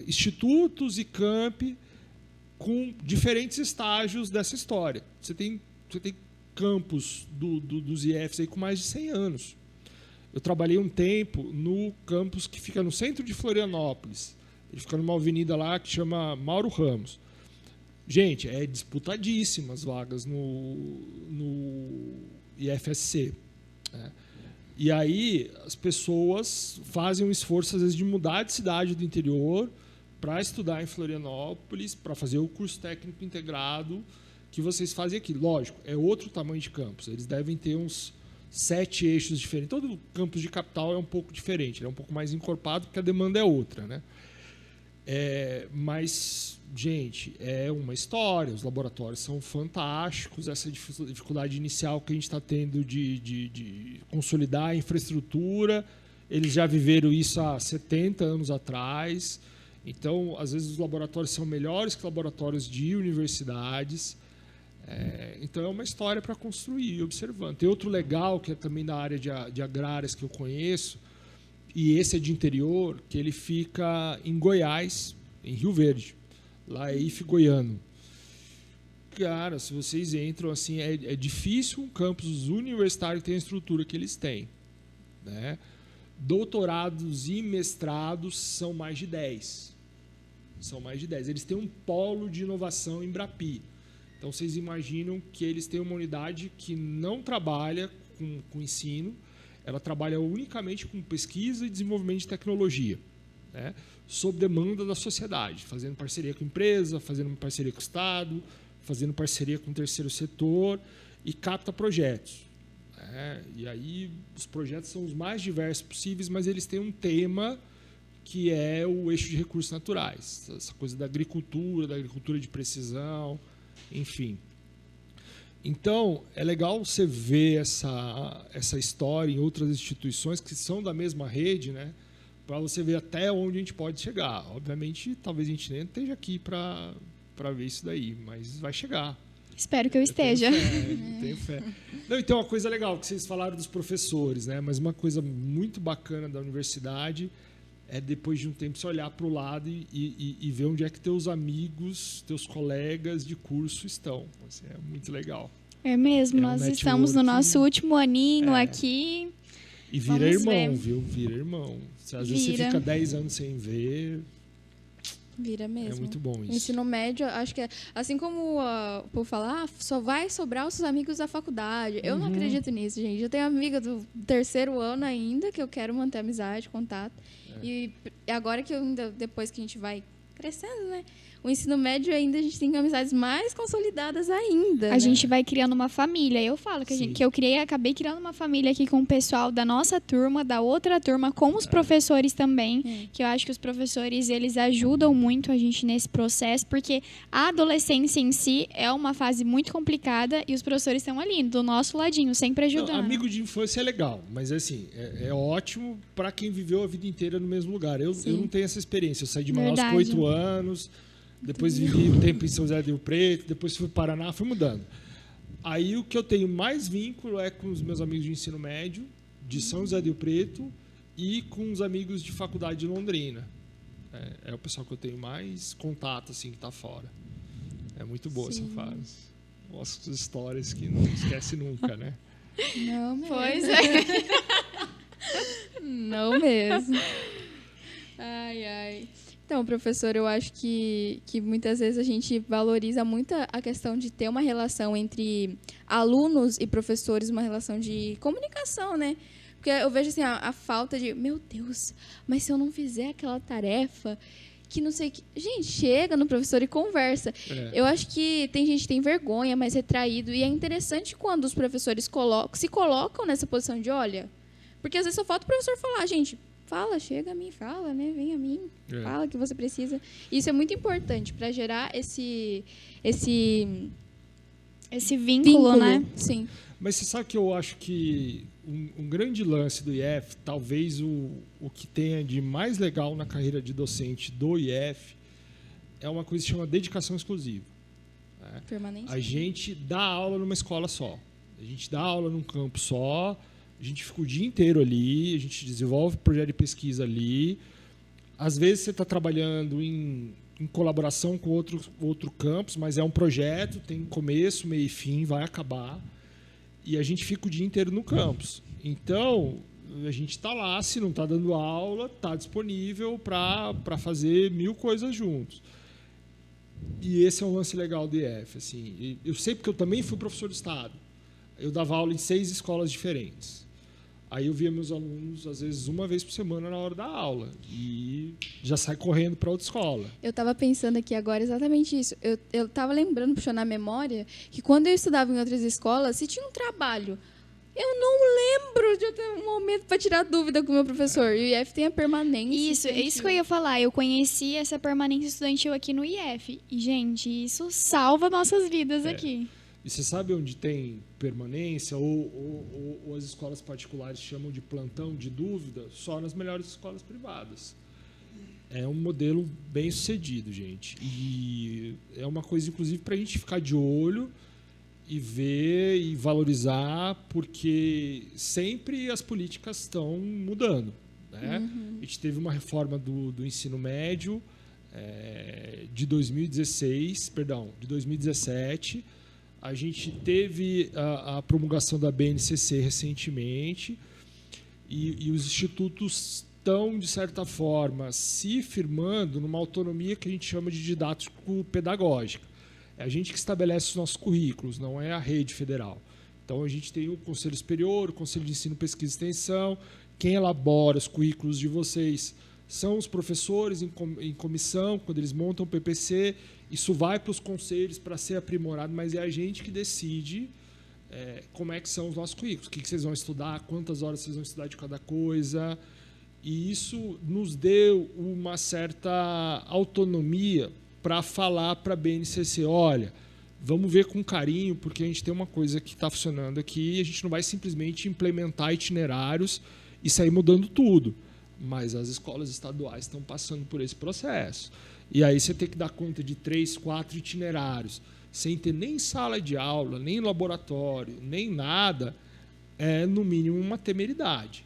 Speaker 3: institutos e campi com diferentes estágios dessa história. Você tem campus dos IFs aí com mais de 100 anos. Eu trabalhei um tempo no campus que fica no centro de Florianópolis. Ele fica numa avenida lá que chama Mauro Ramos. Gente, é disputadíssimas vagas no IFSC. E aí as pessoas fazem um esforço, às vezes, de mudar de cidade do interior para estudar em Florianópolis, para fazer o curso técnico integrado que vocês fazem aqui. Lógico, é outro tamanho de campus. Eles devem ter uns 7 eixos diferentes. Todo campus de capital é um pouco diferente, ele é um pouco mais encorpado, porque a demanda é outra, né? Mas, gente, é uma história. Os laboratórios são fantásticos. Essa dificuldade inicial que a gente está tendo de consolidar a infraestrutura, eles já viveram isso há 70 anos atrás. Então, às vezes, os laboratórios são melhores que laboratórios de universidades. Então, é uma história para construir, observando. Tem outro legal, que é também da área de agrárias que eu conheço, e esse é de interior, que ele fica em Goiás, em Rio Verde. Lá é IF Goiano. Cara, se vocês entram, assim, é difícil um campus universitário ter a estrutura que eles têm, né? Doutorados e mestrados são mais de 10. São mais de 10. Eles têm um polo de inovação em Brapi. Então, vocês imaginam que eles têm uma unidade que não trabalha com ensino, ela trabalha unicamente com pesquisa e desenvolvimento de tecnologia, né, sob demanda da sociedade, fazendo parceria com a empresa, fazendo parceria com o Estado, fazendo parceria com o terceiro setor e capta projetos. Né? E aí os projetos são os mais diversos possíveis, mas eles têm um tema que é o eixo de recursos naturais, essa coisa da agricultura de precisão, enfim. Então, é legal você ver essa história em outras instituições que são da mesma rede, né? para você ver até onde a gente pode chegar. Obviamente, talvez a gente nem esteja aqui para ver isso daí, mas vai chegar.
Speaker 1: Espero que eu esteja.
Speaker 3: Tenho fé. Não, então, uma coisa legal que vocês falaram dos professores, né? Mas uma coisa muito bacana da universidade é, depois de um tempo, você olhar para o lado e ver onde é que teus amigos, teus colegas de curso estão. Assim, é muito legal.
Speaker 1: É mesmo,
Speaker 3: É um
Speaker 1: nós estamos no
Speaker 3: networking.
Speaker 1: nosso último aninho aqui.
Speaker 3: E vira
Speaker 1: Vamos
Speaker 3: irmão,
Speaker 1: ver.
Speaker 3: viu? Vira irmão. Às vezes você
Speaker 1: Vira.
Speaker 3: fica 10 anos sem ver,
Speaker 2: Vira mesmo.
Speaker 3: é muito bom
Speaker 2: O
Speaker 3: isso.
Speaker 2: ensino médio, acho que é assim como o povo fala, só vai sobrar os seus amigos da faculdade. Eu não acredito nisso, gente. Eu tenho amiga do terceiro ano ainda, que eu quero manter amizade, contato. E agora que eu ainda, depois que a gente vai crescendo, né? O ensino médio ainda a gente tem amizades mais consolidadas ainda.
Speaker 1: A
Speaker 2: né?
Speaker 1: gente vai criando uma família. Eu falo que,
Speaker 3: Sim.
Speaker 1: que eu acabei criando uma família aqui com o pessoal da nossa turma, da outra turma, com os professores também. Que eu acho que os professores, eles ajudam muito a gente nesse processo, porque a adolescência em si é uma fase muito complicada e os professores estão ali, do nosso ladinho, sempre ajudando.
Speaker 3: Não, amigo de infância é legal, mas assim, é ótimo para quem viveu a vida inteira no mesmo lugar. Eu não tenho essa experiência. Eu saí de Manaus com
Speaker 1: Verdade.
Speaker 3: 8 anos, depois vivi um tempo em São José do Rio Preto, depois fui para o Paraná, fui mudando. Aí o que eu tenho mais vínculo é com os meus amigos de ensino médio, de São José do Rio Preto, e com os amigos de faculdade de Londrina. É o pessoal que eu tenho mais contato, assim, que está fora. É muito boa essa fase. Gosto das histórias que não esquece nunca, né?
Speaker 2: Não mesmo.
Speaker 1: Pois é.
Speaker 2: Não mesmo. Ai, ai. Então, professor, eu acho que muitas vezes a gente valoriza muito a questão de ter uma relação entre alunos e professores, uma relação de comunicação, né? Porque eu vejo assim, a falta de, meu Deus, mas se eu não fizer aquela tarefa, que não sei o que... Gente, chega no professor e conversa. Eu acho que tem gente que tem vergonha, mais retraído, e é interessante quando os professores se colocam nessa posição de, olha... Porque às vezes só falta o professor falar, gente... Fala, chega a mim, fala, né? Vem a mim, fala que você precisa. Isso é muito importante para gerar esse
Speaker 1: vínculo, né?
Speaker 2: Sim.
Speaker 3: Mas você sabe que eu acho que um grande lance do IF, talvez o que tenha de mais legal na carreira de docente do IF, é uma coisa que se chama dedicação exclusiva. Né?
Speaker 2: Permanência.
Speaker 3: A gente dá aula numa escola só. A gente dá aula num campo só. A gente fica o dia inteiro ali, a gente desenvolve projeto de pesquisa ali. Às vezes você está trabalhando em colaboração com outro campus, mas é um projeto, tem começo, meio e fim, vai acabar. E a gente fica o dia inteiro no campus. Então, a gente está lá, se não está dando aula, está disponível para fazer 1000 coisas juntos. E esse é um lance legal do IF. Assim. Eu sei porque eu também fui professor de Estado. Eu dava aula em 6 escolas diferentes. Aí eu via meus alunos, às vezes, uma vez por semana na hora da aula. E já sai correndo para outra escola.
Speaker 2: Eu estava pensando aqui agora exatamente isso. Eu estava lembrando, puxando a memória, que quando eu estudava em outras escolas, se tinha um trabalho, eu não lembro de eu ter um momento para tirar dúvida com o meu professor. E o IF tem a permanência.
Speaker 1: Isso que eu ia falar. Eu conheci essa permanência estudantil aqui no IF. E, gente, isso salva nossas vidas aqui.
Speaker 3: E você sabe onde tem permanência ou as escolas particulares chamam de plantão de dúvida? Só nas melhores escolas privadas. É um modelo bem sucedido, gente. E é uma coisa, inclusive, para a gente ficar de olho e ver e valorizar, porque sempre as políticas estão mudando. Né? A gente teve uma reforma do ensino médio de 2017. A gente teve a promulgação da BNCC recentemente e os institutos estão, de certa forma, se firmando numa autonomia que a gente chama de didático-pedagógica. É a gente que estabelece os nossos currículos, não é a rede federal. Então, a gente tem o Conselho Superior, o Conselho de Ensino, Pesquisa e Extensão. Quem elabora os currículos de vocês são os professores em comissão, quando eles montam o PPC. Isso vai para os conselhos para ser aprimorado, mas é a gente que decide como é que são os nossos currículos, o que vocês vão estudar, quantas horas vocês vão estudar de cada coisa. E isso nos deu uma certa autonomia para falar para a BNCC, olha, vamos ver com carinho, porque a gente tem uma coisa que está funcionando aqui e a gente não vai simplesmente implementar itinerários e sair mudando tudo. mas as escolas estaduais estão passando por esse processo. E aí você tem que dar conta de 3, 4 itinerários, sem ter nem sala de aula, nem laboratório, nem nada, é, no mínimo, uma temeridade.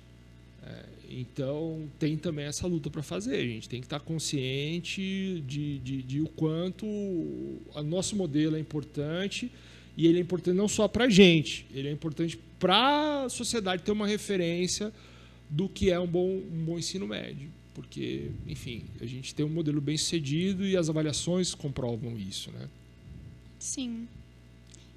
Speaker 3: Então, tem também essa luta para fazer. A gente tem que estar consciente de o quanto o nosso modelo é importante, e ele é importante não só para a gente, ele é importante para a sociedade ter uma referência do que é um bom ensino médio. Porque, enfim, a gente tem um modelo bem sucedido e as avaliações comprovam isso, né?
Speaker 1: Sim.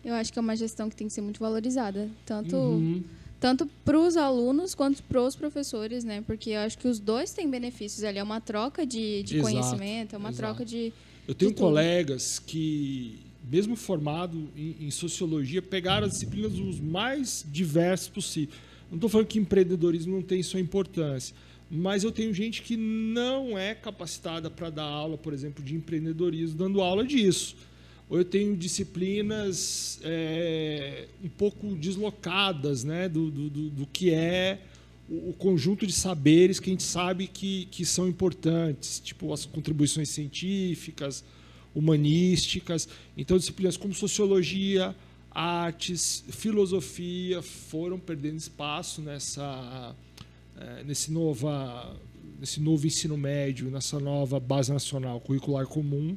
Speaker 2: Eu acho que é uma gestão que tem que ser muito valorizada, tanto para os alunos quanto para os professores, né? Porque eu acho que os dois têm benefícios ali. É uma troca de conhecimento, é uma troca de.
Speaker 3: Eu tenho
Speaker 2: de
Speaker 3: colegas que, mesmo formado em sociologia, pegaram as disciplinas os mais diversos possível. Não estou falando que empreendedorismo não tem sua importância, mas eu tenho gente que não é capacitada para dar aula, por exemplo, de empreendedorismo, dando aula disso. Ou eu tenho disciplinas um pouco deslocadas, né, do que é o conjunto de saberes que a gente sabe que são importantes, tipo as contribuições científicas, humanísticas. Então, disciplinas como sociologia, artes, filosofia foram perdendo espaço nesse novo ensino médio, nessa nova base nacional curricular comum,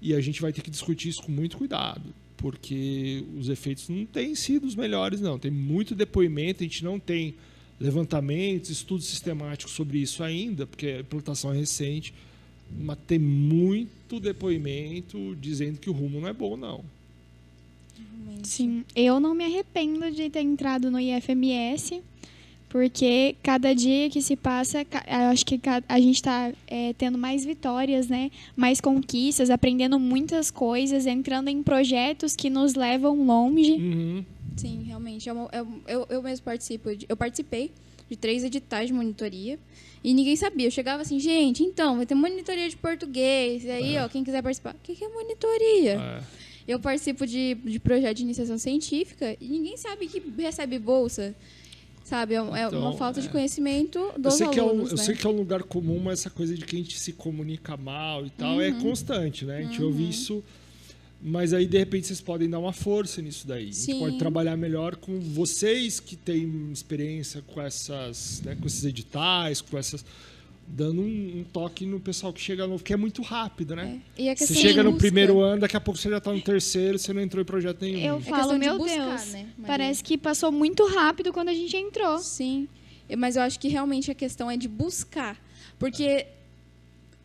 Speaker 3: e a gente vai ter que discutir isso com muito cuidado, porque os efeitos não têm sido os melhores, não. Tem muito depoimento, a gente não tem levantamentos, estudos sistemáticos sobre isso ainda, porque a implantação é recente, mas tem muito depoimento dizendo que o rumo não é bom, não.
Speaker 1: Sim, eu não me arrependo de ter entrado no IFMS, porque cada dia que se passa, eu acho que a gente está tendo mais vitórias, né? Mais conquistas, aprendendo muitas coisas, entrando em projetos que nos levam longe.
Speaker 3: Uhum.
Speaker 2: Sim, realmente. Eu mesmo eu participei de 3 editais de monitoria e ninguém sabia. Eu chegava assim, gente, então, vai ter monitoria de português. E aí, ó, quem quiser participar, o que é monitoria? Eu participo de projeto de iniciação científica e ninguém sabe que recebe bolsa. Sabe, é uma falta de conhecimento dos alunos,
Speaker 3: eu
Speaker 2: né?
Speaker 3: sei que é um lugar comum, mas essa coisa de que a gente se comunica mal e tal é constante, né? A gente ouve isso, mas aí, de repente, vocês podem dar uma força nisso daí.
Speaker 2: Sim.
Speaker 3: A gente pode trabalhar melhor com vocês que têm experiência com essas, né, com esses editais, dando um toque no pessoal que chega novo, que é muito rápido, né?
Speaker 2: E a
Speaker 3: você
Speaker 2: questão
Speaker 3: chega no
Speaker 2: busca.
Speaker 3: primeiro ano, daqui a pouco você já está no terceiro, você não entrou em projeto nenhum.
Speaker 1: Eu falo,
Speaker 2: questão de
Speaker 1: meu
Speaker 2: buscar,
Speaker 1: Deus,
Speaker 2: né, Maria?
Speaker 1: parece que passou muito rápido quando a gente entrou.
Speaker 2: Sim, mas eu acho que realmente a questão é de buscar, porque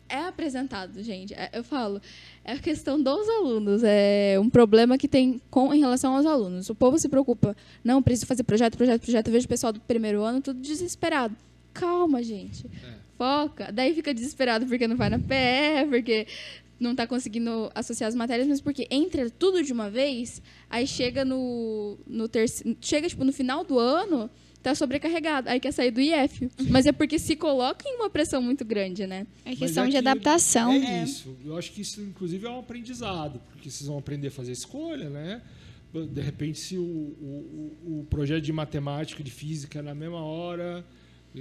Speaker 2: é apresentado, gente. Eu falo, é a questão dos alunos, é um problema que tem em relação aos alunos. O povo se preocupa, não, preciso fazer projeto. Eu vejo o pessoal do primeiro ano tudo desesperado. Calma, gente. Foca. Daí fica desesperado porque não vai na PE, porque não está conseguindo associar as matérias, mas porque entra tudo de uma vez, aí chega no final do ano, está sobrecarregado, aí quer sair do IF. Mas é porque se coloca em uma pressão muito grande, né?
Speaker 1: É questão de adaptação.
Speaker 3: É isso. Eu acho que isso, inclusive, é um aprendizado, porque vocês vão aprender a fazer escolha, né? De repente, se o projeto de matemática e de física é na mesma hora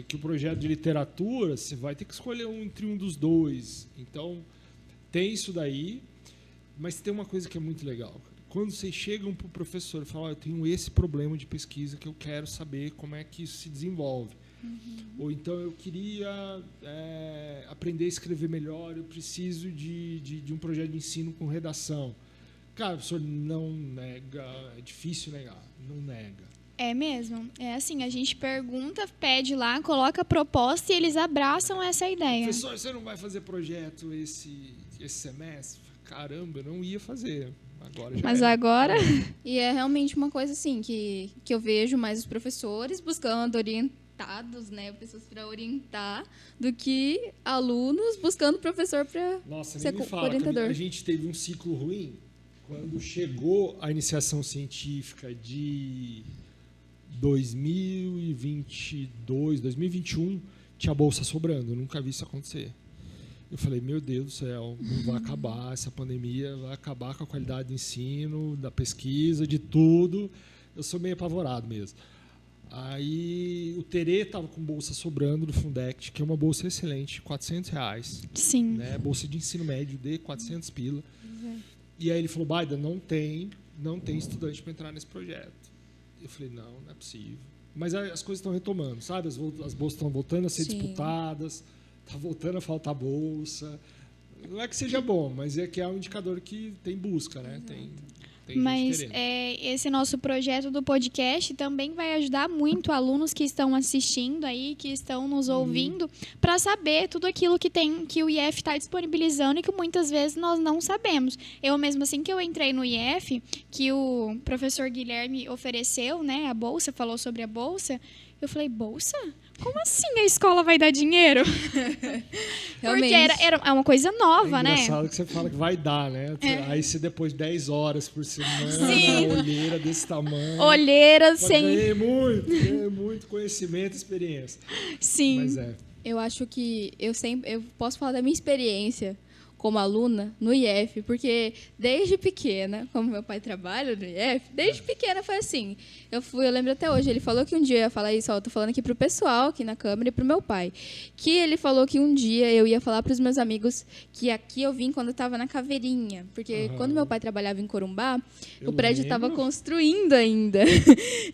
Speaker 3: que o projeto de literatura, você vai ter que escolher entre um dos dois. Então, tem isso daí, mas tem uma coisa que é muito legal. Quando vocês chegam para o professor e falam, eu tenho esse problema de pesquisa que eu quero saber como é que isso se desenvolve. Ou então, eu queria aprender a escrever melhor, eu preciso de um projeto de ensino com redação. Cara, o professor não nega, é difícil negar, não nega.
Speaker 1: É mesmo. É assim, a gente pergunta, pede lá, coloca a proposta e eles abraçam essa ideia.
Speaker 3: Professor, você não vai fazer projeto esse semestre? Caramba, eu não ia fazer. Agora já
Speaker 1: Mas
Speaker 3: é.
Speaker 1: agora...
Speaker 2: E é realmente uma coisa assim que eu vejo mais os professores buscando orientados, né, pessoas para orientar, do que alunos buscando professor para ser
Speaker 3: nem me fala,
Speaker 2: orientador.
Speaker 3: A gente teve um ciclo ruim quando chegou a iniciação científica de 2022, 2021, tinha bolsa sobrando. Eu nunca vi isso acontecer. Eu falei, meu Deus do céu, não vai acabar, essa pandemia vai acabar com a qualidade do ensino, da pesquisa, de tudo. Eu sou meio apavorado mesmo. Aí o Terê estava com bolsa sobrando do Fundect, que é uma bolsa excelente, R$400,
Speaker 1: Sim.
Speaker 3: né? Bolsa de ensino médio de 400 pila. E aí ele falou, Baida, não tem estudante para entrar nesse projeto. Eu falei, não é possível. Mas aí as coisas estão retomando, sabe? As bolsas estão voltando a ser disputadas, está voltando a faltar bolsa. Não é que seja bom, mas é que é um indicador que tem busca, né? Tem
Speaker 1: Mas
Speaker 3: gente querendo.
Speaker 1: esse nosso projeto do podcast também vai ajudar muito alunos que estão assistindo aí, que estão nos ouvindo, para saber tudo aquilo que o IF está disponibilizando e que muitas vezes nós não sabemos. Eu mesmo, assim que eu entrei no IF, que o professor Guilherme ofereceu, né, a bolsa, falou sobre a bolsa, eu falei, bolsa? Como assim a escola vai dar dinheiro? Porque é uma coisa nova, né?
Speaker 3: É engraçado que você fala que vai dar, né? Aí você depois de 10 horas por semana,
Speaker 1: Sim.
Speaker 3: olheira desse tamanho.
Speaker 1: Olheira sem...
Speaker 3: Ganhei muito conhecimento e experiência.
Speaker 1: Sim.
Speaker 3: Mas
Speaker 2: Eu acho que eu posso falar da minha experiência como aluna no IF, porque desde pequena, como meu pai trabalha no IF, desde pequena foi assim. Eu lembro até hoje, ele falou que um dia eu ia falar isso, eu tô falando aqui pro pessoal, aqui na câmera, e pro meu pai, que ele falou que um dia eu ia falar pros meus amigos que aqui eu vim quando eu tava na Caveirinha, porque quando meu pai trabalhava em Corumbá, o prédio estava construindo ainda.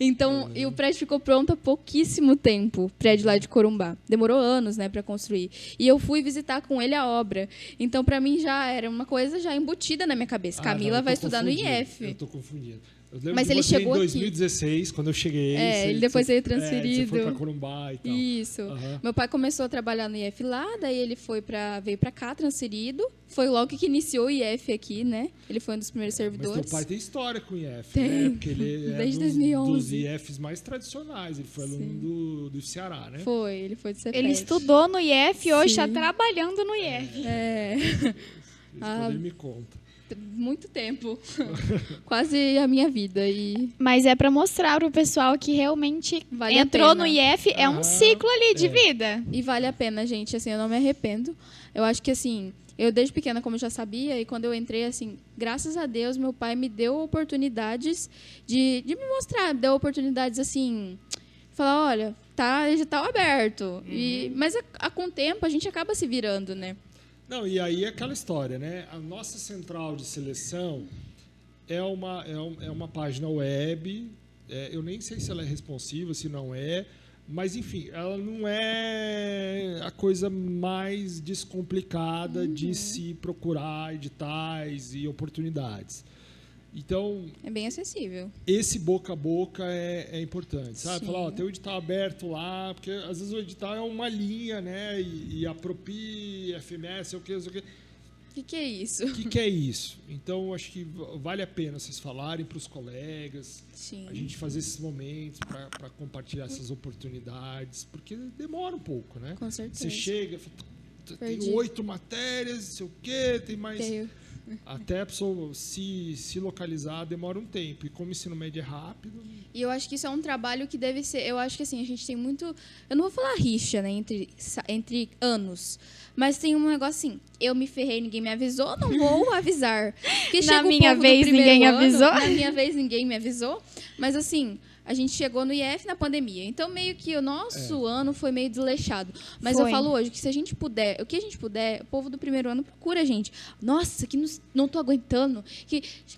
Speaker 2: Então, e o prédio ficou pronto há pouquíssimo tempo, o prédio lá de Corumbá. Demorou anos, né, para construir. E eu fui visitar com ele a obra. Então, para mim já era uma coisa já embutida na minha cabeça. Camila vai estudar no IF.
Speaker 3: Eu tô confundindo. Eu lembro
Speaker 2: Mas
Speaker 3: de
Speaker 2: ele
Speaker 3: você
Speaker 2: chegou
Speaker 3: em 2016, quando eu cheguei.
Speaker 2: ele depois veio transferido.
Speaker 3: Você foi para Corumbá e tal.
Speaker 2: Isso. Meu pai começou a trabalhar no IF lá, daí ele veio para cá transferido. Foi logo que iniciou o IF aqui, né? Ele foi um dos primeiros servidores.
Speaker 3: Mas teu pai tem história com o IF,
Speaker 2: tem.
Speaker 3: Né? Porque ele
Speaker 2: desde
Speaker 3: é
Speaker 2: 2011.
Speaker 3: dos IFs mais tradicionais. Ele foi aluno do Ceará, né?
Speaker 2: Ele foi do Cefet.
Speaker 1: Ele estudou no IF e hoje está trabalhando no IF.
Speaker 3: Ele me conta.
Speaker 2: Muito tempo. Quase a minha vida.
Speaker 1: Mas é para mostrar para o pessoal que realmente
Speaker 2: vale
Speaker 1: entrou no IF, é um ciclo ali de vida.
Speaker 2: E vale a pena, gente. Assim, eu não me arrependo. Eu acho que, assim, eu desde pequena, como eu já sabia, e quando eu entrei, assim, graças a Deus, meu pai me deu oportunidades de me mostrar. Deu oportunidades, assim, falar, olha, tá edital aberto. Mas com o tempo a gente acaba se virando, né?
Speaker 3: Não, e aí é aquela história, né? A nossa central de seleção é uma página web, eu nem sei se ela é responsiva, se não é, mas, enfim, ela não é a coisa mais descomplicada de se procurar editais e oportunidades. Então,
Speaker 2: é bem acessível.
Speaker 3: Esse boca a boca é importante, sabe?
Speaker 2: Sim.
Speaker 3: Falar, ó, tem o edital aberto lá, porque às vezes o edital é uma linha, né? E a Propi, FMS, sei o quê.
Speaker 2: O que é isso?
Speaker 3: O que é isso? Então, acho que vale a pena vocês falarem para os colegas,
Speaker 2: Sim.
Speaker 3: a gente fazer esses momentos para compartilhar essas oportunidades, porque demora um pouco, né?
Speaker 2: Com certeza.
Speaker 3: Você chega, tem 8 matérias, não sei o quê, tem mais... Até a pessoa se localizar demora um tempo. E como o ensino médio é rápido...
Speaker 2: E eu acho que isso é um trabalho que deve ser... Eu acho que assim, a gente tem muito... Eu não vou falar rixa, né, entre anos. Mas tem um negócio assim... Eu me ferrei, ninguém me avisou, não vou avisar.
Speaker 1: Na minha vez, ninguém avisou.
Speaker 2: Na minha vez, ninguém me avisou. Mas assim... A gente chegou no IF na pandemia. Então, meio que o nosso ano foi meio desleixado. Mas eu falo hoje que se a gente puder, o que a gente puder, o povo do primeiro ano procura a gente. Nossa, que não tô aguentando.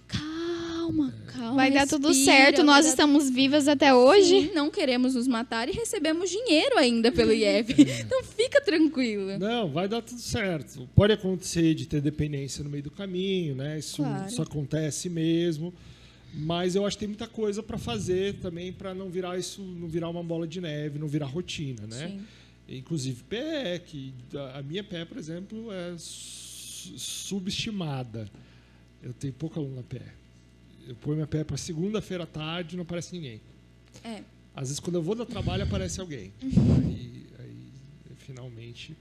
Speaker 2: Calma.
Speaker 1: Vai dar tudo certo. Nós estamos vivas até hoje.
Speaker 2: Sim, não queremos nos matar e recebemos dinheiro ainda pelo IF. Então, fica tranquilo.
Speaker 3: Não, vai dar tudo certo. Pode acontecer de ter dependência no meio do caminho, né? Isso acontece mesmo. Mas eu acho que tem muita coisa para fazer também para não virar uma bola de neve, não virar rotina, né?
Speaker 2: Sim.
Speaker 3: Inclusive PE, que a minha PE, por exemplo, é subestimada. Eu tenho pouco aluno na PE. Eu ponho minha PE para segunda-feira à tarde e não aparece ninguém. Às vezes, quando eu vou dar trabalho, aparece alguém. Aí finalmente...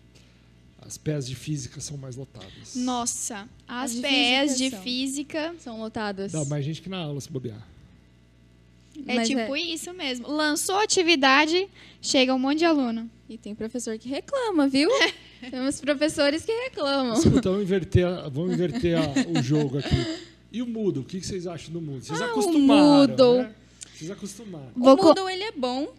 Speaker 3: As PEs de física são mais lotadas.
Speaker 1: Nossa, as PEs de física
Speaker 2: são lotadas.
Speaker 3: Dá mais gente que na aula, se bobear.
Speaker 1: É tipo isso mesmo. Lançou atividade, chega um monte de aluno.
Speaker 2: E tem professor que reclama, viu? Temos professores que reclamam.
Speaker 3: Escuta, vamos inverter o jogo aqui. E o Moodle? O que vocês acham do Moodle? Vocês acostumaram,
Speaker 2: o Moodle.
Speaker 3: Né? Precisa acostumar.
Speaker 2: O Moodle, ele é bom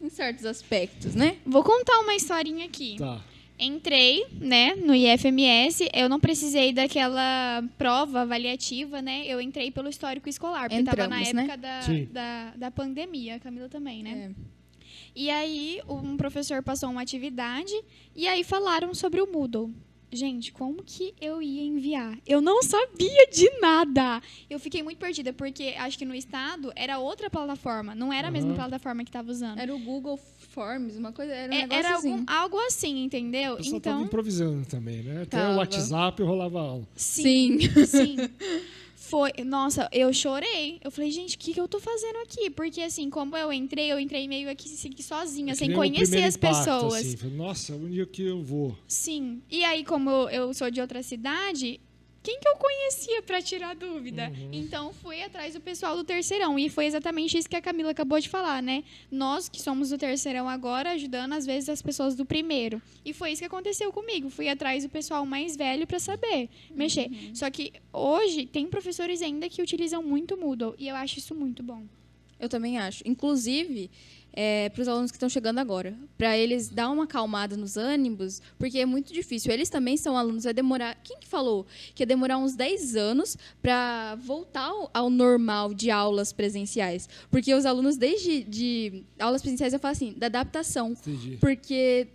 Speaker 2: em certos aspectos, né?
Speaker 1: Vou contar uma historinha aqui.
Speaker 3: Tá.
Speaker 1: Entrei, né, no IFMS, eu não precisei daquela prova avaliativa, né? Eu entrei pelo histórico escolar, porque estava na
Speaker 2: Entramos,
Speaker 1: época
Speaker 3: Sim.
Speaker 1: da pandemia, a Camila também, né?
Speaker 2: É.
Speaker 1: E aí, um professor passou uma atividade e aí falaram sobre o Moodle. Gente, como que eu ia enviar? Eu não sabia de nada. Eu fiquei muito perdida, porque acho que no estado era outra plataforma, não era a mesma plataforma que estava usando.
Speaker 2: Era o Google Forms, uma coisa, era um negócio
Speaker 1: Era
Speaker 2: assim.
Speaker 1: algo assim, entendeu?
Speaker 3: O pessoal estava improvisando também, né? Até
Speaker 2: Tava.
Speaker 3: o WhatsApp rolava aula.
Speaker 2: Sim.
Speaker 1: Sim. Foi, nossa, eu chorei. Eu falei, gente, o que eu tô fazendo aqui? Porque, assim, como eu entrei meio aqui sozinha,
Speaker 3: É que
Speaker 1: sem
Speaker 3: nem o
Speaker 1: conhecer
Speaker 3: primeiro
Speaker 1: as
Speaker 3: impacto,
Speaker 1: pessoas.
Speaker 3: assim. Falei, nossa, onde é que eu vou?
Speaker 1: Sim. E aí, como eu sou de outra cidade, quem que eu conhecia para tirar dúvida? Então, fui atrás do pessoal do terceirão. E foi exatamente isso que a Camila acabou de falar, né? Nós, que somos do terceirão agora, ajudando, às vezes, as pessoas do primeiro. E foi isso que aconteceu comigo. Fui atrás do pessoal mais velho para saber mexer. Só que, hoje, tem professores ainda que utilizam muito o Moodle. E eu acho isso muito bom.
Speaker 2: Eu também acho. Inclusive, para os alunos que estão chegando agora, para eles dar uma acalmada nos ânimos, porque é muito difícil. Eles também são alunos, vai demorar... Quem que falou? Que ia demorar uns 10 anos para voltar ao normal de aulas presenciais. Porque os alunos, desde de aulas presenciais, eu falo assim, da adaptação.
Speaker 3: Entendi.
Speaker 2: Porque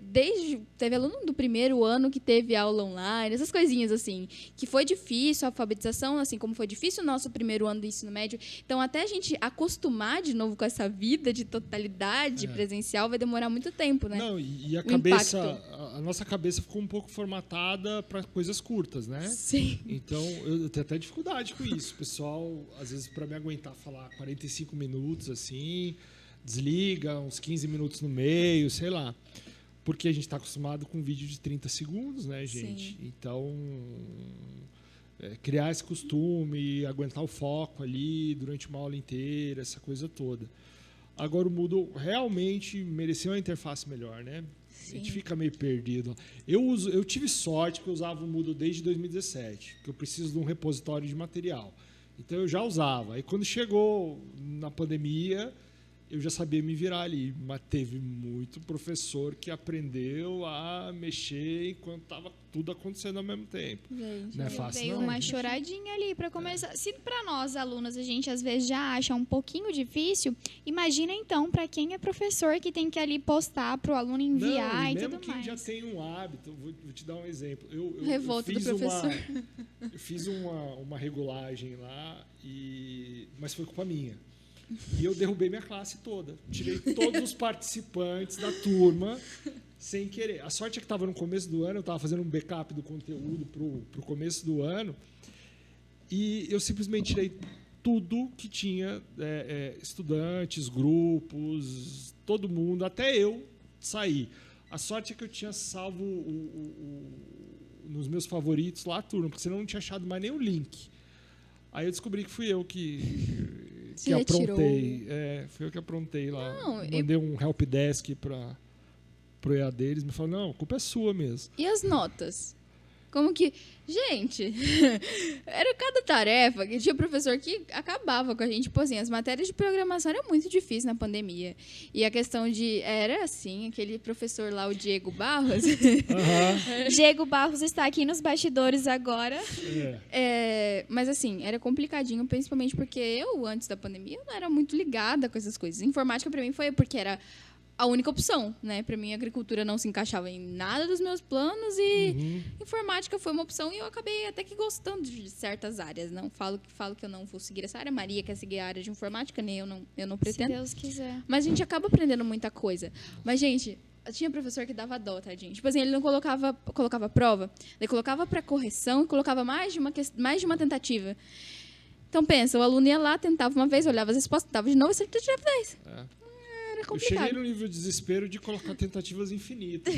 Speaker 2: teve aluno do primeiro ano que teve aula online, essas coisinhas assim, que foi difícil a alfabetização, assim como foi difícil o nosso primeiro ano do ensino médio. Então, até a gente acostumar de novo com essa vida de totalidade presencial vai demorar muito tempo, né?
Speaker 3: Não, e a
Speaker 2: O
Speaker 3: cabeça,
Speaker 2: impacto.
Speaker 3: a nossa cabeça ficou um pouco formatada para coisas curtas, né?
Speaker 2: Sim.
Speaker 3: Então, eu tenho até dificuldade com isso. O pessoal, às vezes, para me aguentar falar 45 minutos, assim, desliga, uns 15 minutos no meio, sei lá. Porque a gente está acostumado com vídeo de 30 segundos, né, gente?
Speaker 2: Sim.
Speaker 3: Então, criar esse costume, aguentar o foco ali durante uma aula inteira, essa coisa toda. Agora, o Moodle realmente mereceu uma interface melhor, né?
Speaker 2: Sim.
Speaker 3: A gente fica meio perdido. Eu tive sorte que eu usava o Moodle desde 2017, que eu preciso de um repositório de material. Então, eu já usava. Aí, quando chegou na pandemia, eu já sabia me virar ali. Mas teve muito professor que aprendeu a mexer enquanto estava tudo acontecendo ao mesmo tempo.
Speaker 2: Gente,
Speaker 3: Não é fácil,
Speaker 1: Veio
Speaker 3: não.
Speaker 1: uma choradinha ali para começar. Se para nós, alunos, a gente às vezes já acha um pouquinho difícil, imagina então para quem é professor que tem que ali postar para o aluno enviar
Speaker 3: Não,
Speaker 1: e
Speaker 3: mesmo
Speaker 1: tudo
Speaker 3: quem
Speaker 1: mais.
Speaker 3: já tem um hábito, vou te dar um exemplo.
Speaker 2: Revolta do professor.
Speaker 3: Eu fiz uma regulagem lá, mas foi culpa minha. E eu derrubei minha classe toda. Tirei todos os participantes da turma sem querer. A sorte é que estava no começo do ano, eu estava fazendo um backup do conteúdo para o começo do ano, e eu simplesmente tirei tudo que tinha estudantes, grupos, todo mundo, até eu sair. A sorte é que eu tinha salvo nos meus favoritos lá a turma, porque senão eu não tinha achado mais nem o link. Aí eu descobri que fui eu que aprontei. Fui eu que aprontei lá.
Speaker 2: Não,
Speaker 3: Mandei um helpdesk para o EAD, eles me falaram, não, a culpa é sua mesmo.
Speaker 2: E as notas? Como que... Gente, era cada tarefa que tinha professor que acabava com a gente. Tipo assim, as matérias de programação eram muito difíceis na pandemia. E a questão de... Era assim, aquele professor lá, o Diego Barros...
Speaker 1: Diego Barros está aqui nos bastidores agora.
Speaker 2: Mas assim, era complicadinho, principalmente porque eu, antes da pandemia, não era muito ligada com essas coisas. Informática, para mim, foi porque era a única opção, né? Para mim, a agricultura não se encaixava em nada dos meus planos e informática foi uma opção e eu acabei até que gostando de certas áreas. Não falo que eu não vou seguir essa área. Maria quer seguir a área de informática, nem eu não pretendo.
Speaker 1: Se Deus quiser.
Speaker 2: Mas a gente acaba aprendendo muita coisa. Mas, gente, tinha professor que dava dó, tadinho. Tipo assim, ele não colocava prova, ele colocava para correção e colocava mais de uma tentativa. Então, pensa, o aluno ia lá, tentava uma vez, olhava as respostas, tentava de novo e você tirava 10. Era
Speaker 3: Eu
Speaker 2: complicado.
Speaker 3: cheguei no nível de desespero de colocar tentativas infinitas.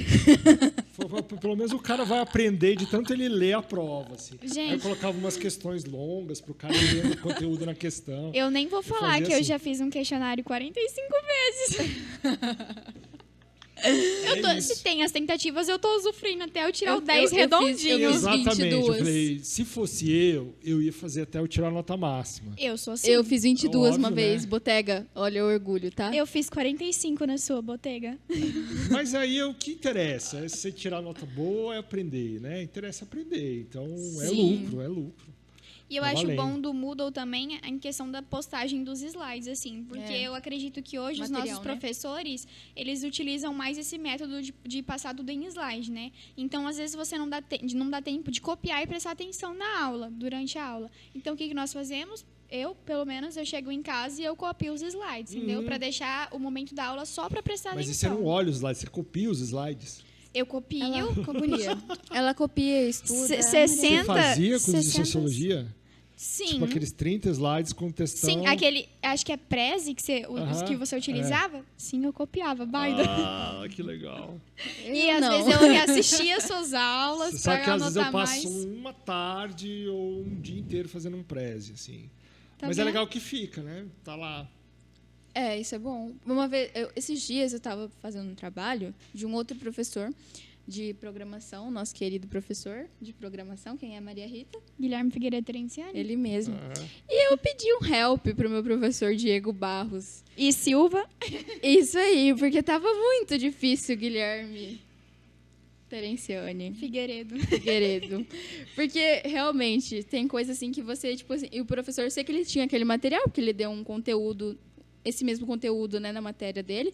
Speaker 3: Pelo menos o cara vai aprender de tanto ele ler a prova. Assim.
Speaker 1: Gente.
Speaker 3: Aí eu colocava umas questões longas para o cara ler o conteúdo na questão.
Speaker 1: Eu nem vou falar
Speaker 3: fazia
Speaker 1: que eu
Speaker 3: assim.
Speaker 1: já fiz um questionário 45 vezes. Se tem as tentativas, eu tô usufruindo até eu tirar o 10
Speaker 2: eu
Speaker 1: redondinho.
Speaker 2: fiz
Speaker 3: Exatamente.
Speaker 2: 22.
Speaker 3: Eu falei, se fosse eu ia fazer até eu tirar a nota máxima.
Speaker 1: Eu sou assim.
Speaker 2: Eu fiz 22 uma
Speaker 3: Óbvio,
Speaker 2: vez,
Speaker 3: né?
Speaker 2: Botega. Olha o orgulho, tá?
Speaker 1: Eu fiz 45 na sua, Botega.
Speaker 3: Mas aí o que interessa? É você tirar nota boa, é aprender, né? Interessa aprender. Então é
Speaker 2: Sim.
Speaker 3: lucro, é lucro.
Speaker 1: E eu
Speaker 3: Tá
Speaker 1: acho
Speaker 3: valendo.
Speaker 1: bom do Moodle também em questão da postagem dos slides, assim, porque eu acredito que hoje os
Speaker 2: Material,
Speaker 1: nossos
Speaker 2: né?
Speaker 1: professores, eles utilizam mais esse método de passar tudo em slide, né? Então, às vezes, você não dá tempo de copiar e prestar atenção na aula, durante a aula. Então, o que nós fazemos? Eu, pelo menos, eu chego em casa e eu copio os slides, entendeu? Para deixar o momento da aula só para prestar
Speaker 3: Mas e
Speaker 1: atenção.
Speaker 3: você não olha os slides, você copia os slides.
Speaker 1: Eu copio.
Speaker 2: Ela copia, estuda.
Speaker 1: 60,
Speaker 3: Você fazia coisa de
Speaker 1: 60.
Speaker 3: sociologia?
Speaker 1: Sim.
Speaker 3: Tipo aqueles 30 slides com textão.
Speaker 1: Sim, aquele, acho que é Prezi os que você utilizava. Sim, eu copiava, baita.
Speaker 3: Ah, que legal.
Speaker 1: E às
Speaker 2: não.
Speaker 1: vezes eu reassistia suas aulas
Speaker 3: Você sabe que
Speaker 1: para
Speaker 3: às vezes eu
Speaker 1: anotar
Speaker 3: passo
Speaker 1: mais.
Speaker 3: uma tarde ou um dia inteiro fazendo um preze, assim.
Speaker 1: Tá
Speaker 3: Mas é
Speaker 1: vendo?
Speaker 3: legal que fica, né? Tá lá.
Speaker 2: Isso é bom. Uma vez, esses dias eu estava fazendo um trabalho de um outro professor de programação, nosso querido professor de programação, quem é Maria Rita?
Speaker 1: Guilherme Figueiredo Terenciani.
Speaker 2: Ele mesmo.
Speaker 3: Ah,
Speaker 2: E eu pedi um help para o meu professor Diego Barros.
Speaker 1: E Silva.
Speaker 2: Isso aí, porque tava muito difícil, Guilherme Terenciani.
Speaker 1: Figueiredo.
Speaker 2: Figueiredo. Porque realmente tem coisa assim que você, tipo assim, e o professor, eu sei que ele tinha aquele material, porque ele deu um conteúdo, esse mesmo conteúdo, né, na matéria dele.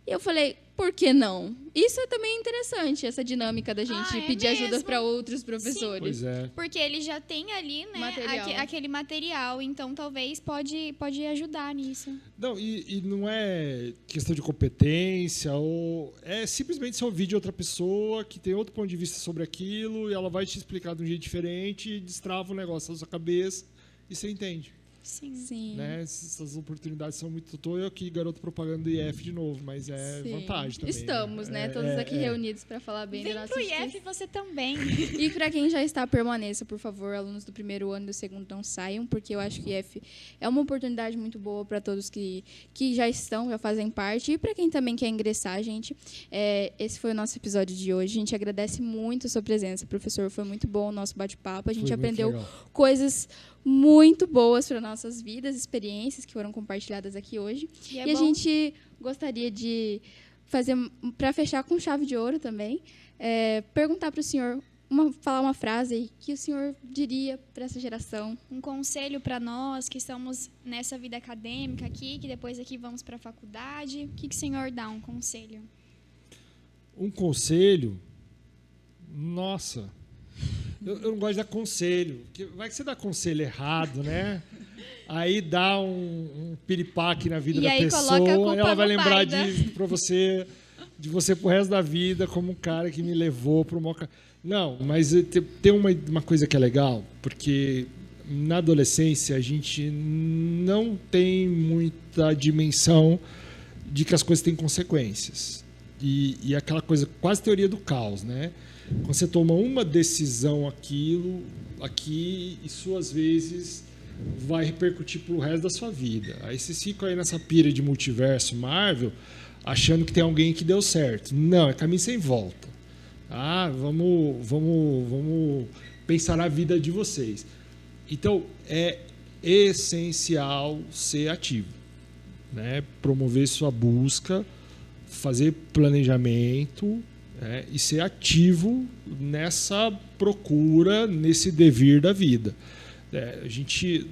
Speaker 2: E eu falei, por que não? Isso é também interessante, essa dinâmica da gente
Speaker 1: É
Speaker 2: pedir ajuda
Speaker 1: mesmo?
Speaker 2: para outros professores.
Speaker 3: pois é.
Speaker 1: Porque ele já tem ali, né,
Speaker 2: Material.
Speaker 1: aquele material. Então, talvez pode ajudar nisso.
Speaker 3: Não, e não é questão de competência, ou é simplesmente você ouvir de outra pessoa que tem outro ponto de vista sobre aquilo e ela vai te explicar de um jeito diferente e destrava o negócio na sua cabeça e você entende.
Speaker 1: Sim.
Speaker 2: Sim.
Speaker 3: Né? Essas oportunidades são muito... Tô eu aqui, garoto propaganda do IF de novo, mas é
Speaker 2: Sim.
Speaker 3: vantagem também.
Speaker 2: Estamos, né? Todos aqui reunidos para falar bem
Speaker 1: Vem
Speaker 2: da nossa
Speaker 1: pro
Speaker 2: instituição.
Speaker 1: IF você também.
Speaker 2: E para quem já está, permaneça, por favor. Alunos do primeiro ano e do segundo não saiam, porque eu acho que IF é uma oportunidade muito boa para todos que já estão, já fazem parte. E para quem também quer ingressar, gente. Esse foi o nosso episódio de hoje. A gente agradece muito a sua presença, professor. Foi muito bom o nosso bate-papo. A gente
Speaker 3: Foi muito
Speaker 2: aprendeu
Speaker 3: legal.
Speaker 2: coisas muito boas para nossas vidas, experiências que foram compartilhadas aqui hoje.
Speaker 1: E
Speaker 2: E
Speaker 1: é
Speaker 2: a
Speaker 1: bom.
Speaker 2: gente gostaria de fazer, para fechar com chave de ouro também, perguntar para o senhor, falar uma frase que o senhor diria para essa geração.
Speaker 1: Um conselho para nós que estamos nessa vida acadêmica aqui, que depois aqui vamos para a faculdade. O que o senhor dá um conselho?
Speaker 3: Um conselho... Nossa... Eu não gosto de dar conselho. Porque vai que você dá conselho errado, né? Aí dá um piripaque na vida
Speaker 1: E
Speaker 3: da
Speaker 1: aí
Speaker 3: pessoa
Speaker 1: coloca a culpa
Speaker 3: e ela vai
Speaker 1: no
Speaker 3: lembrar
Speaker 1: pai
Speaker 3: de você pro resto da vida como um cara que me levou para uma... Não, mas tem uma coisa que é legal, porque na adolescência a gente não tem muita dimensão de que as coisas têm consequências. E aquela coisa, quase teoria do caos, né? Quando você toma uma decisão aqui, isso às vezes vai repercutir pro resto da sua vida. Aí vocês ficam aí nessa pira de multiverso Marvel, achando que tem alguém que deu certo. Não, é caminho sem volta. Vamos pensar na vida de vocês. Então, é essencial ser ativo, né? Promover sua busca, fazer planejamento, e ser ativo nessa procura, nesse devir da vida. A gente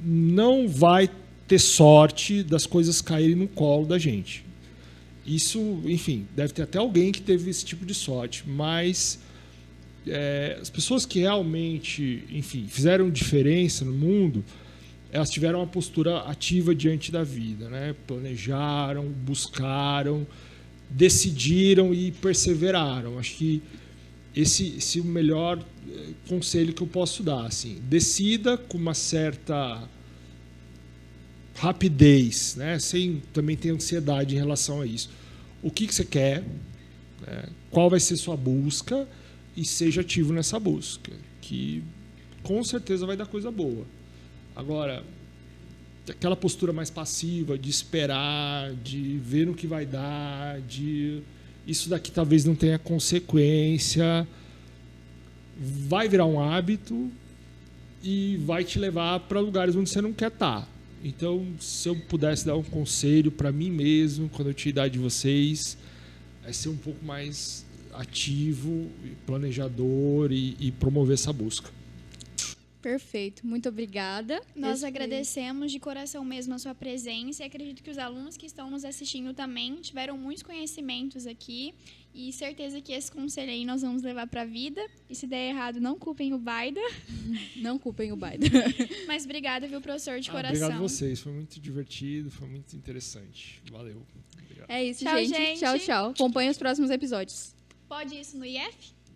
Speaker 3: não vai ter sorte das coisas caírem no colo da gente. Isso, enfim, deve ter até alguém que teve esse tipo de sorte, mas as pessoas que realmente, enfim, fizeram diferença no mundo, elas tiveram uma postura ativa diante da vida, né? Planejaram, buscaram, decidiram e perseveraram. Acho que esse é o melhor conselho que eu posso dar. Assim. Decida com uma certa rapidez, né? Sem também ter ansiedade em relação a isso. O que você quer, né? Qual vai ser sua busca e seja ativo nessa busca, que com certeza vai dar coisa boa. Agora, aquela postura mais passiva, de esperar, de ver no que vai dar, de isso daqui talvez não tenha consequência, vai virar um hábito e vai te levar para lugares onde você não quer estar. Então, se eu pudesse dar um conselho para mim mesmo, quando eu tinha a idade de vocês, é ser um pouco mais ativo, planejador e promover essa busca.
Speaker 2: Perfeito, muito obrigada.
Speaker 1: Nós
Speaker 2: Esse foi-
Speaker 1: agradecemos de coração mesmo a sua presença e acredito que os alunos que estão nos assistindo também tiveram muitos conhecimentos aqui e certeza que esse conselho aí nós vamos levar para a vida. E se der errado, não culpem o Baida.
Speaker 2: Não culpem o Baida.
Speaker 1: Mas obrigada, viu, professor, de coração.
Speaker 3: Obrigado a vocês, foi muito divertido, foi muito interessante. Valeu. Obrigado.
Speaker 2: É isso,
Speaker 1: Tchau,
Speaker 2: gente.
Speaker 1: gente.
Speaker 2: Tchau, tchau. Acompanhe os próximos episódios.
Speaker 1: Pode isso no IF?